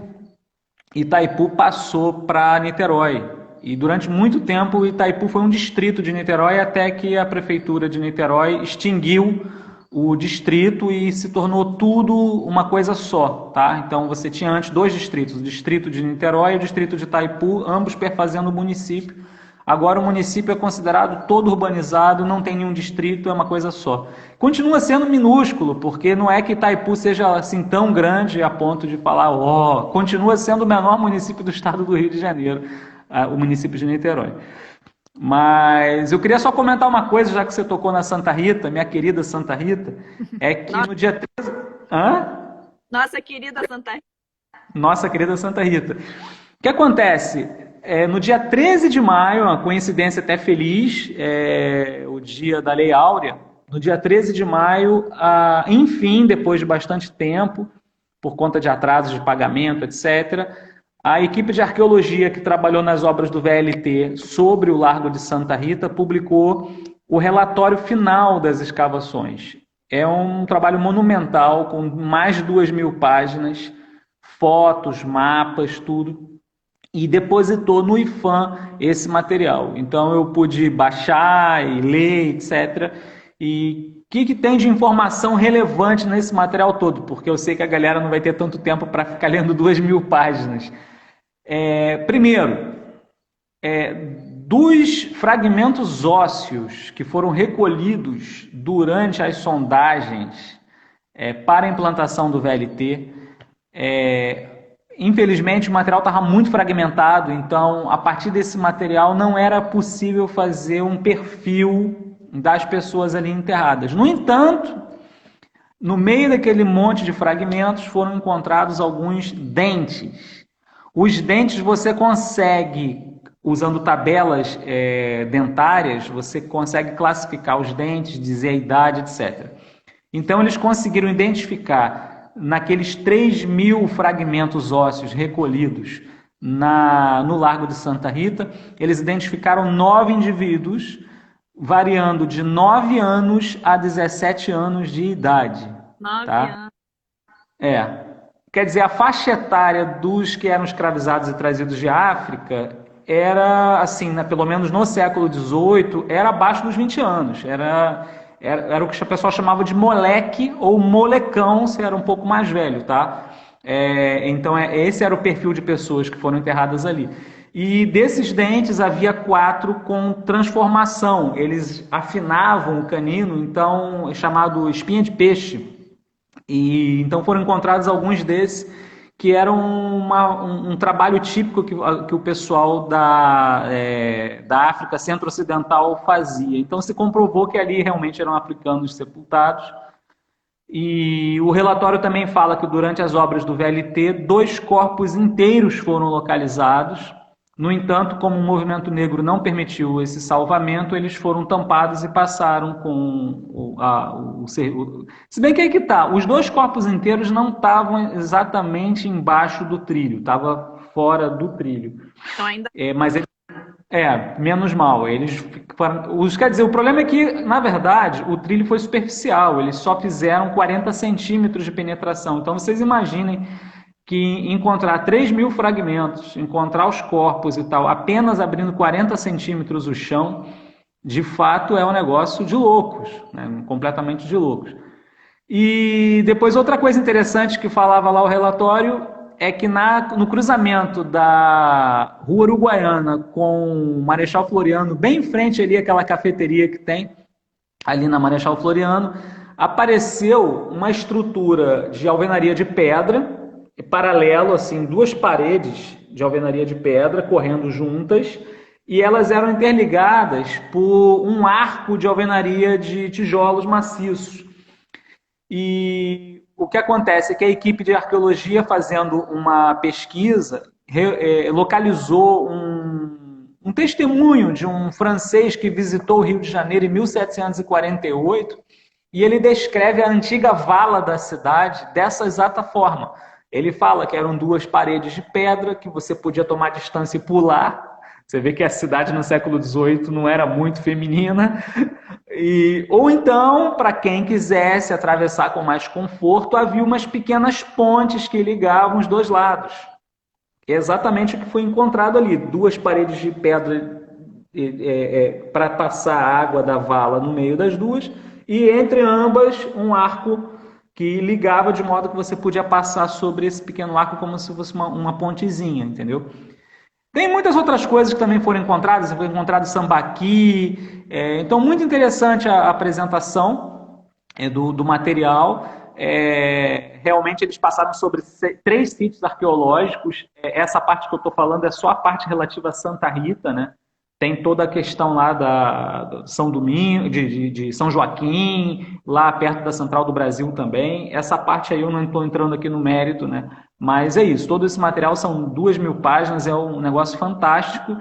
Itaipu passou para Niterói. E durante muito tempo, Itaipu foi um distrito de Niterói, até que a prefeitura de Niterói extinguiu o distrito e se tornou tudo uma coisa só, tá? Então você tinha antes 2 distritos, o distrito de Niterói e o distrito de Itaipu, ambos perfazendo o município. Agora o município é considerado todo urbanizado, não tem nenhum distrito, é uma coisa só. Continua sendo minúsculo, porque não é que Itaipu seja assim tão grande a ponto de falar, continua sendo o menor município do estado do Rio de Janeiro, o município de Niterói. Mas eu queria só comentar uma coisa, já que você tocou na Santa Rita, minha querida Santa Rita, é que no dia 13... Hã?
Nossa querida Santa Rita.
Nossa querida Santa Rita. O que acontece? No dia 13 de maio, uma coincidência até feliz, o dia da Lei Áurea, no dia 13 de maio, enfim, depois de bastante tempo, por conta de atrasos de pagamento, etc., a equipe de arqueologia que trabalhou nas obras do VLT sobre o Largo de Santa Rita publicou o relatório final das escavações. É um trabalho monumental, com mais de 2.000 páginas, fotos, mapas, tudo, e depositou no IPHAN esse material. Então eu pude baixar e ler, etc. E o que tem de informação relevante nesse material todo? Porque eu sei que a galera não vai ter tanto tempo para ficar lendo 2.000 páginas. Primeiro, dos fragmentos ósseos que foram recolhidos durante as sondagens para a implantação do VLT, infelizmente o material estava muito fragmentado, então a partir desse material não era possível fazer um perfil das pessoas ali enterradas. No entanto, no meio daquele monte de fragmentos foram encontrados alguns dentes. Os dentes você consegue, usando tabelas dentárias, você consegue classificar os dentes, dizer a idade, etc. Então eles conseguiram identificar naqueles 3.000 fragmentos ósseos recolhidos no Largo de Santa Rita, eles identificaram 9 indivíduos, variando de 9 anos a 17 anos de idade.
9
tá?
anos.
Quer dizer, a faixa etária dos que eram escravizados e trazidos de África era, assim, pelo menos no século XVIII, era abaixo dos 20 anos. Era o que o pessoal chamava de moleque ou molecão, se era um pouco mais velho, tá? Então, esse era o perfil de pessoas que foram enterradas ali. E desses dentes havia 4 com transformação. Eles afinavam o canino, então é chamado espinha de peixe. E então foram encontrados alguns desses que eram um trabalho típico que o pessoal da África Centro-Ocidental fazia. Então se comprovou que ali realmente eram africanos sepultados. E o relatório também fala que durante as obras do VLT, 2 corpos inteiros foram localizados. No entanto, como o movimento negro não permitiu esse salvamento, eles foram tampados e passaram com se bem que aí que tá, os 2 corpos inteiros não estavam exatamente embaixo do trilho, estava fora do trilho.
Então ainda
Mas menos mal. Quer dizer, o problema é que, na verdade, o trilho foi superficial. Eles só fizeram 40 centímetros de penetração. Então, vocês imaginem que encontrar 3.000 fragmentos, encontrar os corpos e tal, apenas abrindo 40 centímetros o chão, de fato é um negócio de loucos, né? Completamente de loucos. E depois outra coisa interessante que falava lá o relatório é que no cruzamento da Rua Uruguaiana com Marechal Floriano, bem em frente ali aquela cafeteria que tem ali na Marechal Floriano, apareceu uma estrutura de alvenaria de pedra, paralelo, assim, 2 paredes de alvenaria de pedra correndo juntas, e elas eram interligadas por um arco de alvenaria de tijolos maciços. E o que acontece é que a equipe de arqueologia, fazendo uma pesquisa, localizou um testemunho de um francês que visitou o Rio de Janeiro em 1748, e ele descreve a antiga vala da cidade dessa exata forma. Ele fala que eram 2 paredes de pedra, que você podia tomar distância e pular. Você vê que a cidade no século XVIII não era muito feminina. Ou então, para quem quisesse atravessar com mais conforto, havia umas pequenas pontes que ligavam os 2 lados. É exatamente o que foi encontrado ali. 2 paredes de pedra para passar a água da vala no meio das 2, e entre ambas um arco que ligava de modo que você podia passar sobre esse pequeno arco como se fosse uma pontezinha, entendeu? Tem muitas outras coisas que também foram encontradas, foi encontrado sambaqui, então muito interessante a apresentação do material. Realmente eles passaram sobre 3 sítios arqueológicos. Essa parte que eu estou falando é só a parte relativa a Santa Rita, né? Tem toda a questão lá da São Domingo, de São Joaquim, lá perto da Central do Brasil também. Essa parte aí eu não estou entrando aqui no mérito, né? Mas é isso, todo esse material são 2.000 páginas, é um negócio fantástico.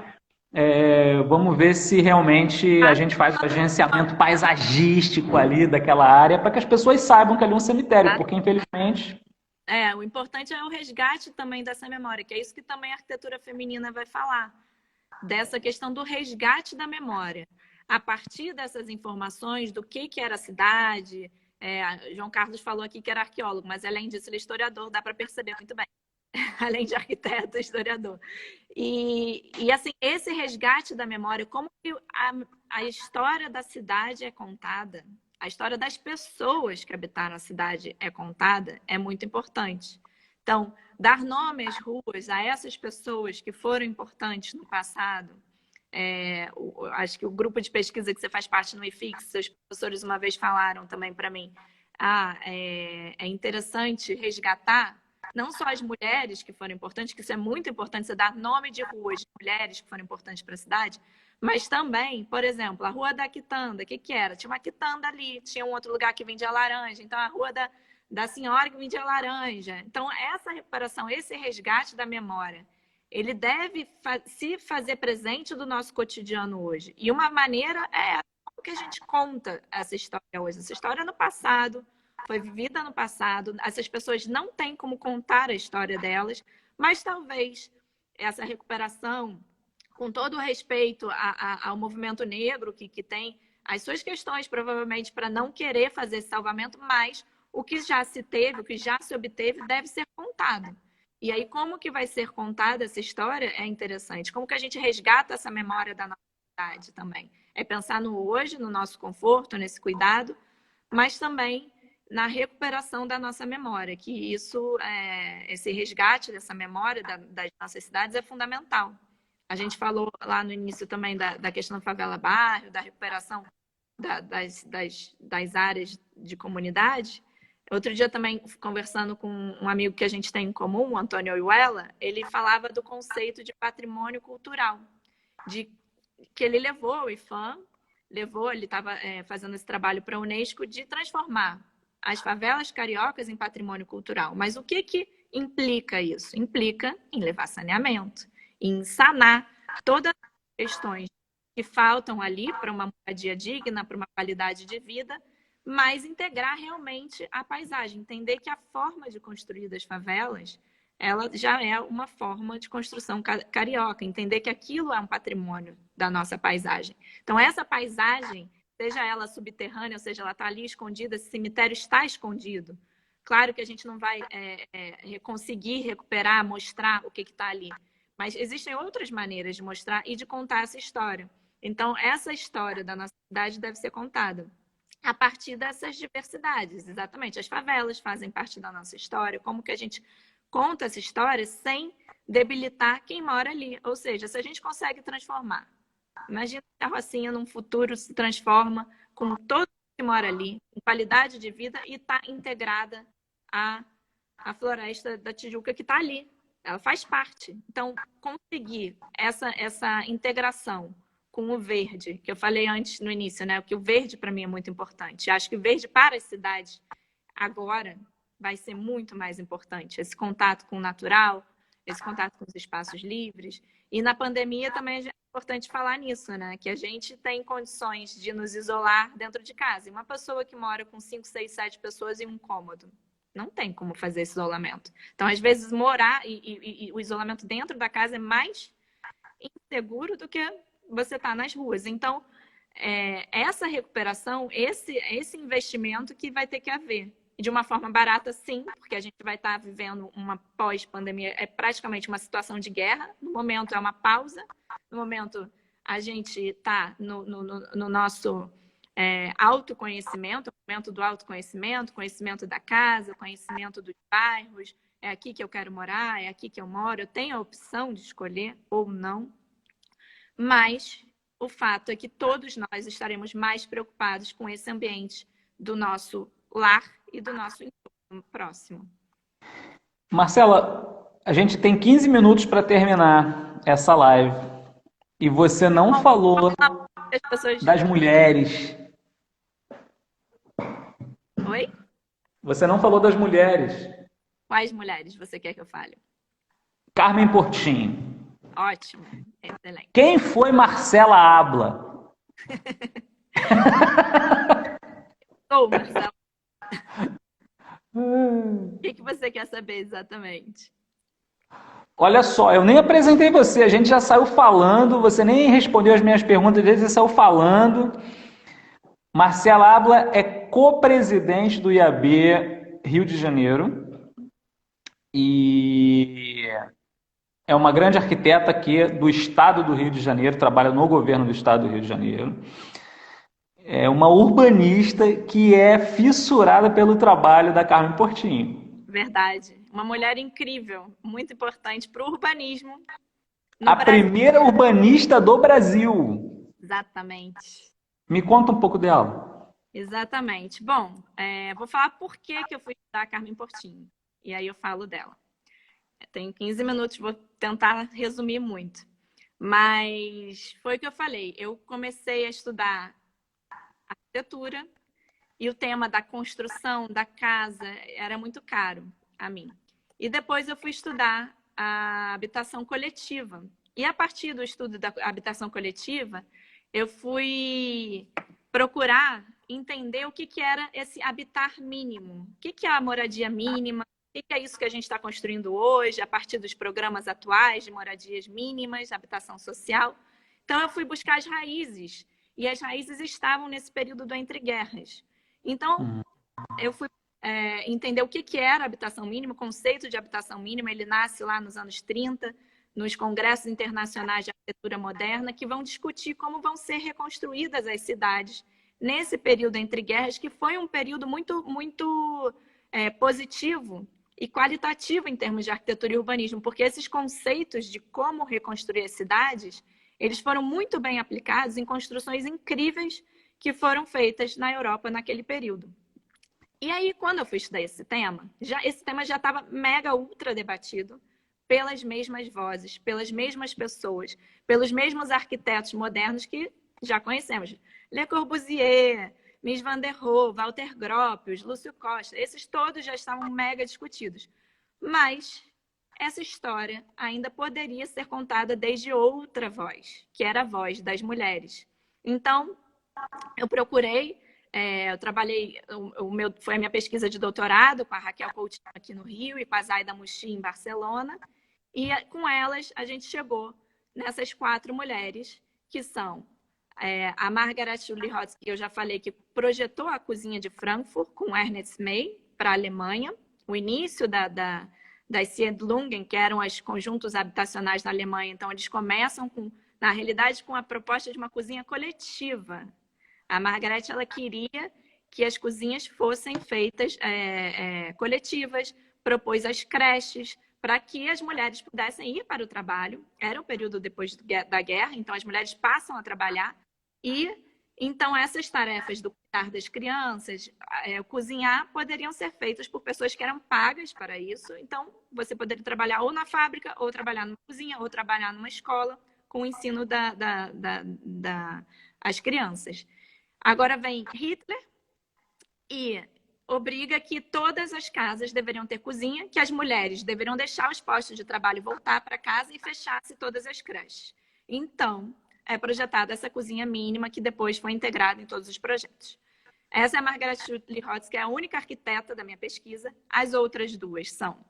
Vamos ver se realmente a gente faz o agenciamento paisagístico ali daquela área para que as pessoas saibam que ali é um cemitério, porque infelizmente...
o importante é o resgate também dessa memória, que é isso que também a arquitetura feminina vai falar. Dessa questão do resgate da memória. A partir dessas informações do que era a cidade, João Carlos falou aqui que era arqueólogo, mas além disso ele é historiador, dá para perceber muito bem. Além de arquiteto, historiador. E assim, esse resgate da memória, como que a história da cidade é contada, a história das pessoas que habitaram a cidade é contada, é muito importante. Então, dar nome às ruas, a essas pessoas que foram importantes no passado. Acho que o grupo de pesquisa que você faz parte no IFIX, seus professores uma vez falaram também para mim, é interessante resgatar não só as mulheres que foram importantes, que isso é muito importante, você dar nome de ruas de mulheres que foram importantes para a cidade, mas também, por exemplo, a Rua da Quitanda, o que era? Tinha uma quitanda ali, tinha um outro lugar que vendia laranja, então a Rua da senhora que vendia laranja. Então, essa recuperação, esse resgate da memória, ele deve se fazer presente do nosso cotidiano hoje. E uma maneira é como que a gente conta essa história hoje. Essa história no passado, foi vivida no passado, essas pessoas não têm como contar a história delas, mas talvez essa recuperação, com todo o respeito ao movimento negro, que tem as suas questões, provavelmente, para não querer fazer esse salvamento, mas o que já se teve, o que já se obteve, deve ser contado. E aí, como que vai ser contada essa história é interessante. Como que a gente resgata essa memória da nossa cidade também? É pensar no hoje, no nosso conforto, nesse cuidado, mas também na recuperação da nossa memória, que isso, esse resgate dessa memória das nossas cidades é fundamental. A gente falou lá no início também da questão do favela-bairro, da recuperação das áreas de comunidade. Outro dia também, conversando com um amigo que a gente tem em comum, o Antônio Oyuela, ele falava do conceito de patrimônio cultural, que ele levou o IFAM, ele estava fazendo esse trabalho para a Unesco de transformar as favelas cariocas em patrimônio cultural. Mas o que implica isso? Implica em levar saneamento, em sanar todas as questões que faltam ali para uma moradia digna, para uma qualidade de vida, mas integrar realmente a paisagem, entender que a forma de construir das favelas, ela já é uma forma de construção carioca, entender que aquilo é um patrimônio da nossa paisagem. Então, essa paisagem, seja ela subterrânea, ou seja, ela está ali escondida, esse cemitério está escondido. Claro que a gente não vai conseguir recuperar, mostrar o que está ali, mas existem outras maneiras de mostrar e de contar essa história. Então, essa história da nossa cidade deve ser contada a partir dessas diversidades, exatamente. As favelas fazem parte da nossa história, como que a gente conta essa história sem debilitar quem mora ali. Ou seja, se a gente consegue transformar, imagina que a Rocinha num futuro se transforma com todo mundo que mora ali, com qualidade de vida e está integrada à floresta da Tijuca que está ali. Ela faz parte. Então, conseguir essa integração com o verde, que eu falei antes no início, né? Que o verde para mim é muito importante. Acho que o verde para as cidades agora vai ser muito mais importante. Esse contato com o natural, esse contato com os espaços livres. E na pandemia também é importante falar nisso, né? Que a gente tem condições de nos isolar dentro de casa. E uma pessoa que mora com 5, 6, 7 pessoas em um cômodo, não tem como fazer esse isolamento. Então, às vezes, morar e o isolamento dentro da casa é mais inseguro do que você está nas ruas. Então, essa recuperação, esse investimento que vai ter que haver. De uma forma barata, sim, porque a gente vai estar vivendo uma pós-pandemia, é praticamente uma situação de guerra. No momento é uma pausa, no momento a gente está no nosso autoconhecimento, no momento do autoconhecimento, conhecimento da casa, conhecimento dos bairros, é aqui que eu quero morar, é aqui que eu moro, eu tenho a opção de escolher ou não. Mas o fato é que todos nós estaremos mais preocupados com esse ambiente do nosso lar e do nosso entorno próximo.
Marcela, a gente tem 15 minutos para terminar essa live e você não falou das mulheres.
Oi?
Você não falou das mulheres.
Quais mulheres você quer que eu fale?
Carmen Portinho.
Ótimo, excelente.
Quem foi Marcela Abla?
Sou Marcela. O que você quer saber exatamente?
Olha só, eu nem apresentei você, a gente já saiu falando, você nem respondeu as minhas perguntas, você saiu falando. Marcela Abla é co-presidente do IAB Rio de Janeiro e é uma grande arquiteta aqui do estado do Rio de Janeiro, trabalha no governo do estado do Rio de Janeiro. É uma urbanista que é fissurada pelo trabalho da Carmen Portinho.
Verdade. Uma mulher incrível, muito importante para o urbanismo.
A primeira urbanista do Brasil.
Exatamente.
Me conta um pouco dela.
Exatamente. Bom, vou falar por que eu fui estudar a Carmen Portinho. E aí eu falo dela. Tenho 15 minutos, vou tentar resumir muito. Mas foi o que eu falei. Eu comecei a estudar arquitetura e o tema da construção da casa era muito caro a mim. E depois eu fui estudar a habitação coletiva. E a partir do estudo da habitação coletiva, eu fui procurar entender o que era esse habitar mínimo. O que é a moradia mínima? O que é isso que a gente está construindo hoje, a partir dos programas atuais de moradias mínimas, habitação social? Então, eu fui buscar as raízes. E as raízes estavam nesse período do entre guerras. Então, eu fui entender o que era habitação mínima, o conceito de habitação mínima. Ele nasce lá nos anos 30, nos congressos internacionais de arquitetura moderna, que vão discutir como vão ser reconstruídas as cidades nesse período entre guerras, que foi um período muito positivo e qualitativo em termos de arquitetura e urbanismo, porque esses conceitos de como reconstruir as cidades, eles foram muito bem aplicados em construções incríveis que foram feitas na Europa naquele período. E aí, quando eu fui estudar esse tema já estava mega ultra debatido pelas mesmas vozes, pelas mesmas pessoas, pelos mesmos arquitetos modernos que já conhecemos. Le Corbusier, Mies van der Rohe, Walter Gropius, Lúcio Costa, esses todos já estavam mega discutidos. Mas essa história ainda poderia ser contada desde outra voz, que era a voz das mulheres. Então, eu procurei, eu trabalhei, foi a minha pesquisa de doutorado com a Raquel Coutinho aqui no Rio e com a Zaida Mushi em Barcelona, e com elas a gente chegou nessas 4 mulheres, que são a Margaret Lihotzky, que eu já falei, que projetou a cozinha de Frankfurt com Ernest May para a Alemanha, o início das Siedlungen, que eram os conjuntos habitacionais na Alemanha. Então, eles começam, na realidade, com a proposta de uma cozinha coletiva. A Margaret, ela queria que as cozinhas fossem feitas coletivas, propôs as creches, para que as mulheres pudessem ir para o trabalho. Era o período depois da guerra, então as mulheres passam a trabalhar. E então essas tarefas do cuidar das crianças, cozinhar, poderiam ser feitas por pessoas que eram pagas para isso. Então você poderia trabalhar ou na fábrica, ou trabalhar numa cozinha, ou trabalhar numa escola, com o ensino das crianças. Agora vem Hitler e obriga que todas as casas deveriam ter cozinha, que as mulheres deveriam deixar os postos de trabalho, voltar para casa e fechasse todas as creches. Então, é projetada essa cozinha mínima que depois foi integrada em todos os projetos. Essa é a Margaret Lihotzky, que é a única arquiteta da minha pesquisa. As outras 2 são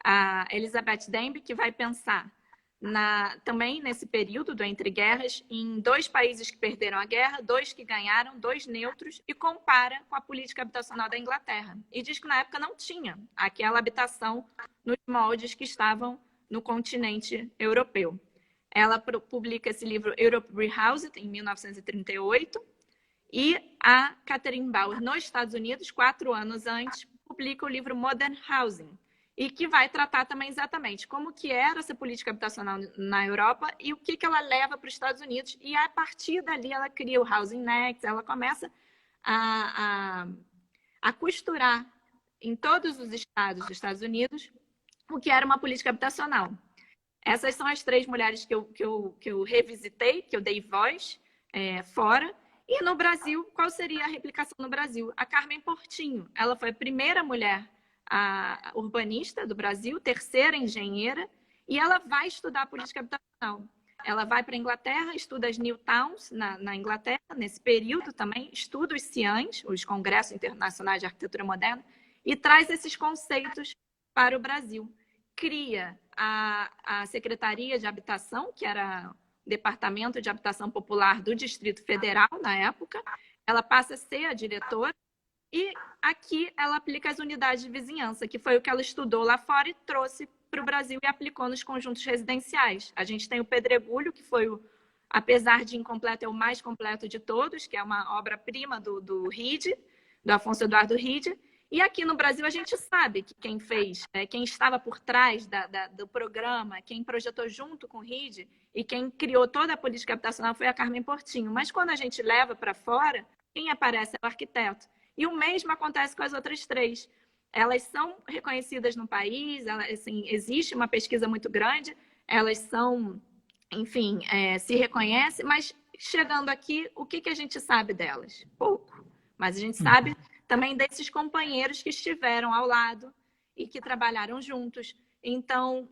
a Elizabeth Demby, que vai pensar também nesse período do entre guerras, em 2 países que perderam a guerra, 2 que ganharam, 2 neutros, e compara com a política habitacional da Inglaterra. E diz que na época não tinha aquela habitação nos moldes que estavam no continente europeu. Ela publica esse livro Europe Rehoused, em 1938, e a Catherine Bauer, nos Estados Unidos, 4 anos antes, publica o livro Modern Housing, e que vai tratar também exatamente como que era essa política habitacional na Europa e o que ela leva para os Estados Unidos. E a partir dali ela cria o Housing Next, ela começa a costurar em todos os estados dos Estados Unidos o que era uma política habitacional. Essas são as 3 mulheres que eu revisitei, que eu dei voz fora. E no Brasil, qual seria a replicação no Brasil? A Carmen Portinho. Ela foi a primeira mulher a urbanista do Brasil, 3ª engenheira, e ela vai estudar a política habitacional. Ela vai para a Inglaterra, estuda as New Towns na Inglaterra, nesse período também, estuda os CIANs, os Congressos Internacionais de Arquitetura Moderna, e traz esses conceitos para o Brasil. Cria a Secretaria de Habitação, que era o Departamento de Habitação Popular do Distrito Federal, na época. Ela passa a ser a diretora. E aqui ela aplica as unidades de vizinhança, que foi o que ela estudou lá fora e trouxe para o Brasil e aplicou nos conjuntos residenciais. A gente tem o Pedregulho, que foi, apesar de incompleto, é o mais completo de todos, que é uma obra-prima do Ride, do Afonso Eduardo Ride. E aqui no Brasil a gente sabe que quem fez, quem estava por trás do programa, quem projetou junto com o Ride e quem criou toda a política habitacional foi a Carmen Portinho. Mas quando a gente leva para fora, quem aparece é o arquiteto. E o mesmo acontece com as outras 3. Elas são reconhecidas no país, assim, existe uma pesquisa muito grande, elas são, enfim, se reconhecem, mas chegando aqui, o que a gente sabe delas? Pouco. Mas a gente sabe também desses companheiros que estiveram ao lado e que trabalharam juntos. Então,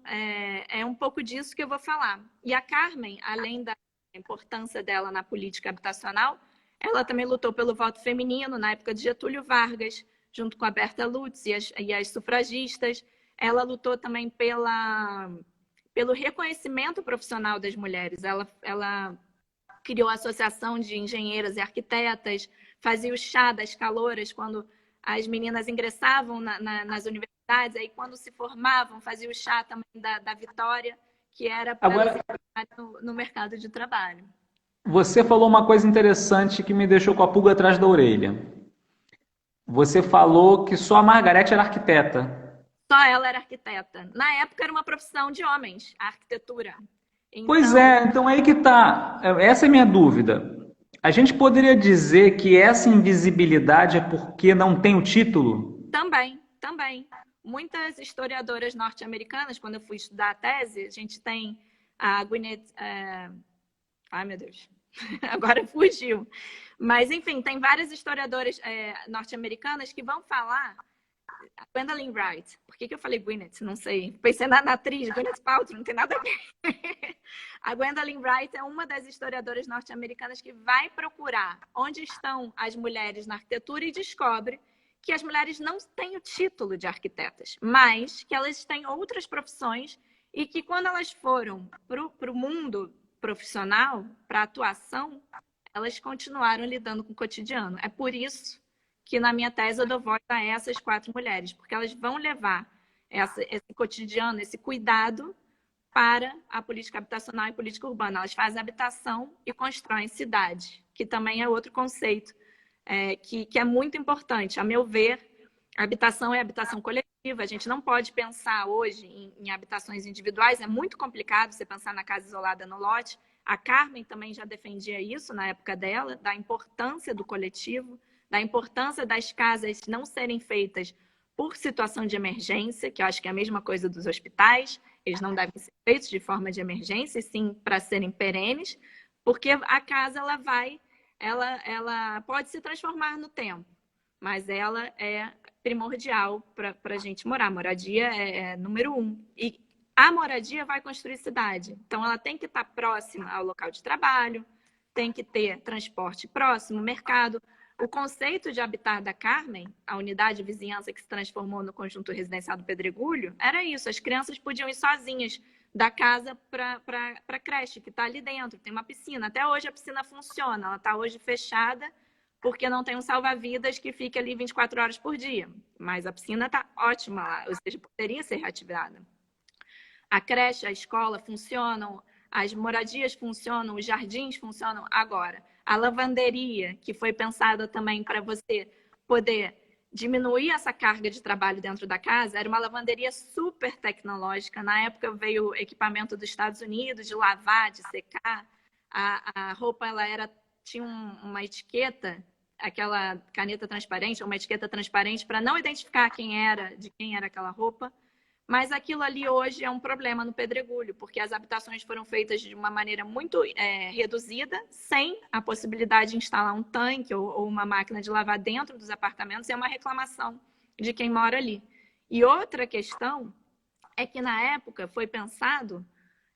é um pouco disso que eu vou falar. E a Carmen, além da importância dela na política habitacional, ela também lutou pelo voto feminino na época de Getúlio Vargas, junto com a Berta Lutz e as sufragistas. Ela lutou também pelo reconhecimento profissional das mulheres. Ela criou a Associação de Engenheiras e Arquitetas, fazia o chá das calouras quando as meninas ingressavam nas universidades, aí quando se formavam, fazia o chá também da Vitória, que era para
Agora,
no mercado de trabalho.
Você falou uma coisa interessante que me deixou com a pulga atrás da orelha. Você falou que só a Margarete era arquiteta.
Só ela era arquiteta. Na época era uma profissão de homens, a arquitetura.
Pois
Então,
é, então aí que tá. Essa é a minha dúvida. A gente poderia dizer que essa invisibilidade é porque não tem o título?
também, também. Muitas historiadoras norte-americanas, quando eu fui estudar a tese, a gente tem a Gwyneth. Ai, meu Deus, agora fugiu. Mas, enfim, tem várias historiadoras norte-americanas que vão falar. A Gwendolyn Wright. Por que eu falei Gwyneth? Não sei. Pensei na atriz, Gwyneth Paltrow, não tem nada a ver. A Gwendolyn Wright é uma das historiadoras norte-americanas que vai procurar onde estão as mulheres na arquitetura e descobre que as mulheres não têm o título de arquitetas, mas que elas têm outras profissões e que quando elas foram para o mundo profissional, para a atuação, elas continuaram lidando com o cotidiano. É por isso que na minha tese eu dou voz a essas 4 mulheres, porque elas vão levar esse cotidiano, esse cuidado para a política habitacional e política urbana. Elas fazem habitação e constroem cidade, que também é outro conceito que é muito importante. A meu ver, a habitação é habitação coletiva. A gente não pode pensar hoje em habitações individuais. É muito complicado você pensar na casa isolada no lote. A Carmen também já defendia isso na época dela, da importância do coletivo, da importância das casas não serem feitas por situação de emergência, que eu acho que é a mesma coisa dos hospitais. Eles não devem ser feitos de forma de emergência, sim para serem perenes, porque a casa ela pode se transformar no tempo, mas ela é primordial para a gente morar. A moradia é número 1. E a moradia vai construir cidade. Então, ela tem que estar próxima ao local de trabalho, tem que ter transporte próximo, mercado. O conceito de habitar da Carmen, a unidade de vizinhança que se transformou no conjunto residencial do Pedregulho, era isso. As crianças podiam ir sozinhas da casa para a creche, que está ali dentro. Tem uma piscina. Até hoje a piscina funciona. Ela está hoje fechada porque não tem um salva-vidas que fique ali 24 horas por dia. Mas a piscina está ótima lá, ou seja, poderia ser reativada. A creche, a escola funcionam, as moradias funcionam, os jardins funcionam agora. A lavanderia, que foi pensada também para você poder diminuir essa carga de trabalho dentro da casa, era uma lavanderia super tecnológica. Na época veio equipamento dos Estados Unidos de lavar, de secar. A roupa tinha uma etiqueta, aquela caneta transparente, uma etiqueta transparente para não identificar de quem era aquela roupa. Mas aquilo ali hoje é um problema no Pedregulho, porque as habitações foram feitas de uma maneira muito reduzida, sem a possibilidade de instalar um tanque ou uma máquina de lavar dentro dos apartamentos, e é uma reclamação de quem mora ali. E outra questão é que, na época, foi pensado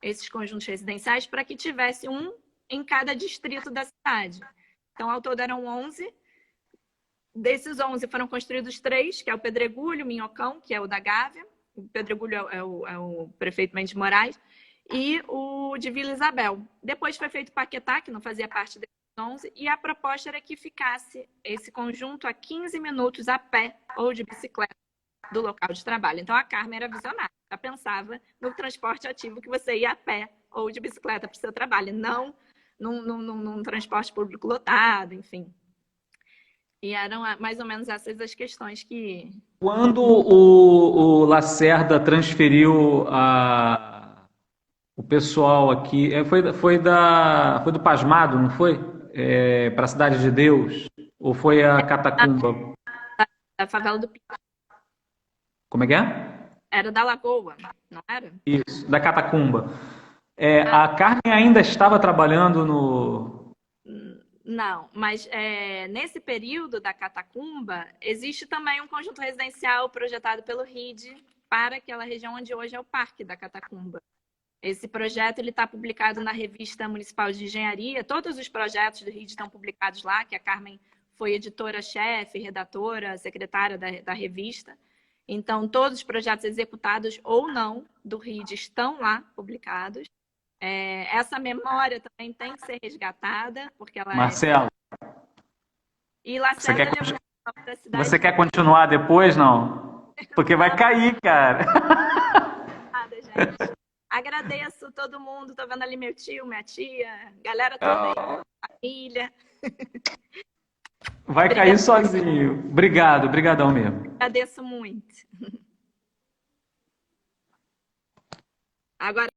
esses conjuntos residenciais para que tivesse um em cada distrito da cidade. Então, ao todo eram 11. Desses 11 foram construídos 3, que é o Pedregulho, o Minhocão, que é o da Gávea, o Pedregulho é o prefeito Mendes Moraes, e o de Vila Isabel. Depois foi feito Paquetá, que não fazia parte desses 11, e a proposta era que ficasse esse conjunto a 15 minutos a pé ou de bicicleta do local de trabalho. Então, a Carmen era visionária, já pensava no transporte ativo que você ia a pé ou de bicicleta para o seu trabalho, não num transporte público lotado, enfim. E eram mais ou menos essas as questões que...
Quando o Lacerda transferiu o pessoal aqui, foi do Pasmado, não foi? Para a Cidade de Deus? Ou foi a Catacumba?
Da favela do Pinho.
Como é que é?
Era da Lagoa, não era?
Isso, da Catacumba. A Carmen ainda estava trabalhando no...
Não, mas nesse período da Catacumba, existe também um conjunto residencial projetado pelo RID para aquela região onde hoje é o Parque da Catacumba. Esse projeto está publicado na Revista Municipal de Engenharia. Todos os projetos do RID estão publicados lá, que a Carmen foi editora-chefe, redatora, secretária da revista. Então, todos os projetos executados ou não do RID estão lá publicados. Essa memória também tem que ser resgatada, porque ela
Marcelo,
E Lacerda levou da cidade.
você quer continuar depois, não? Porque vai cair, cara.
Nada, gente. Agradeço todo mundo. Tô vendo ali meu tio, minha tia, galera toda aí,
Ah,
família.
vai cair
Obrigada,
sozinho. Obrigado, brigadão mesmo.
agradeço muito. Agora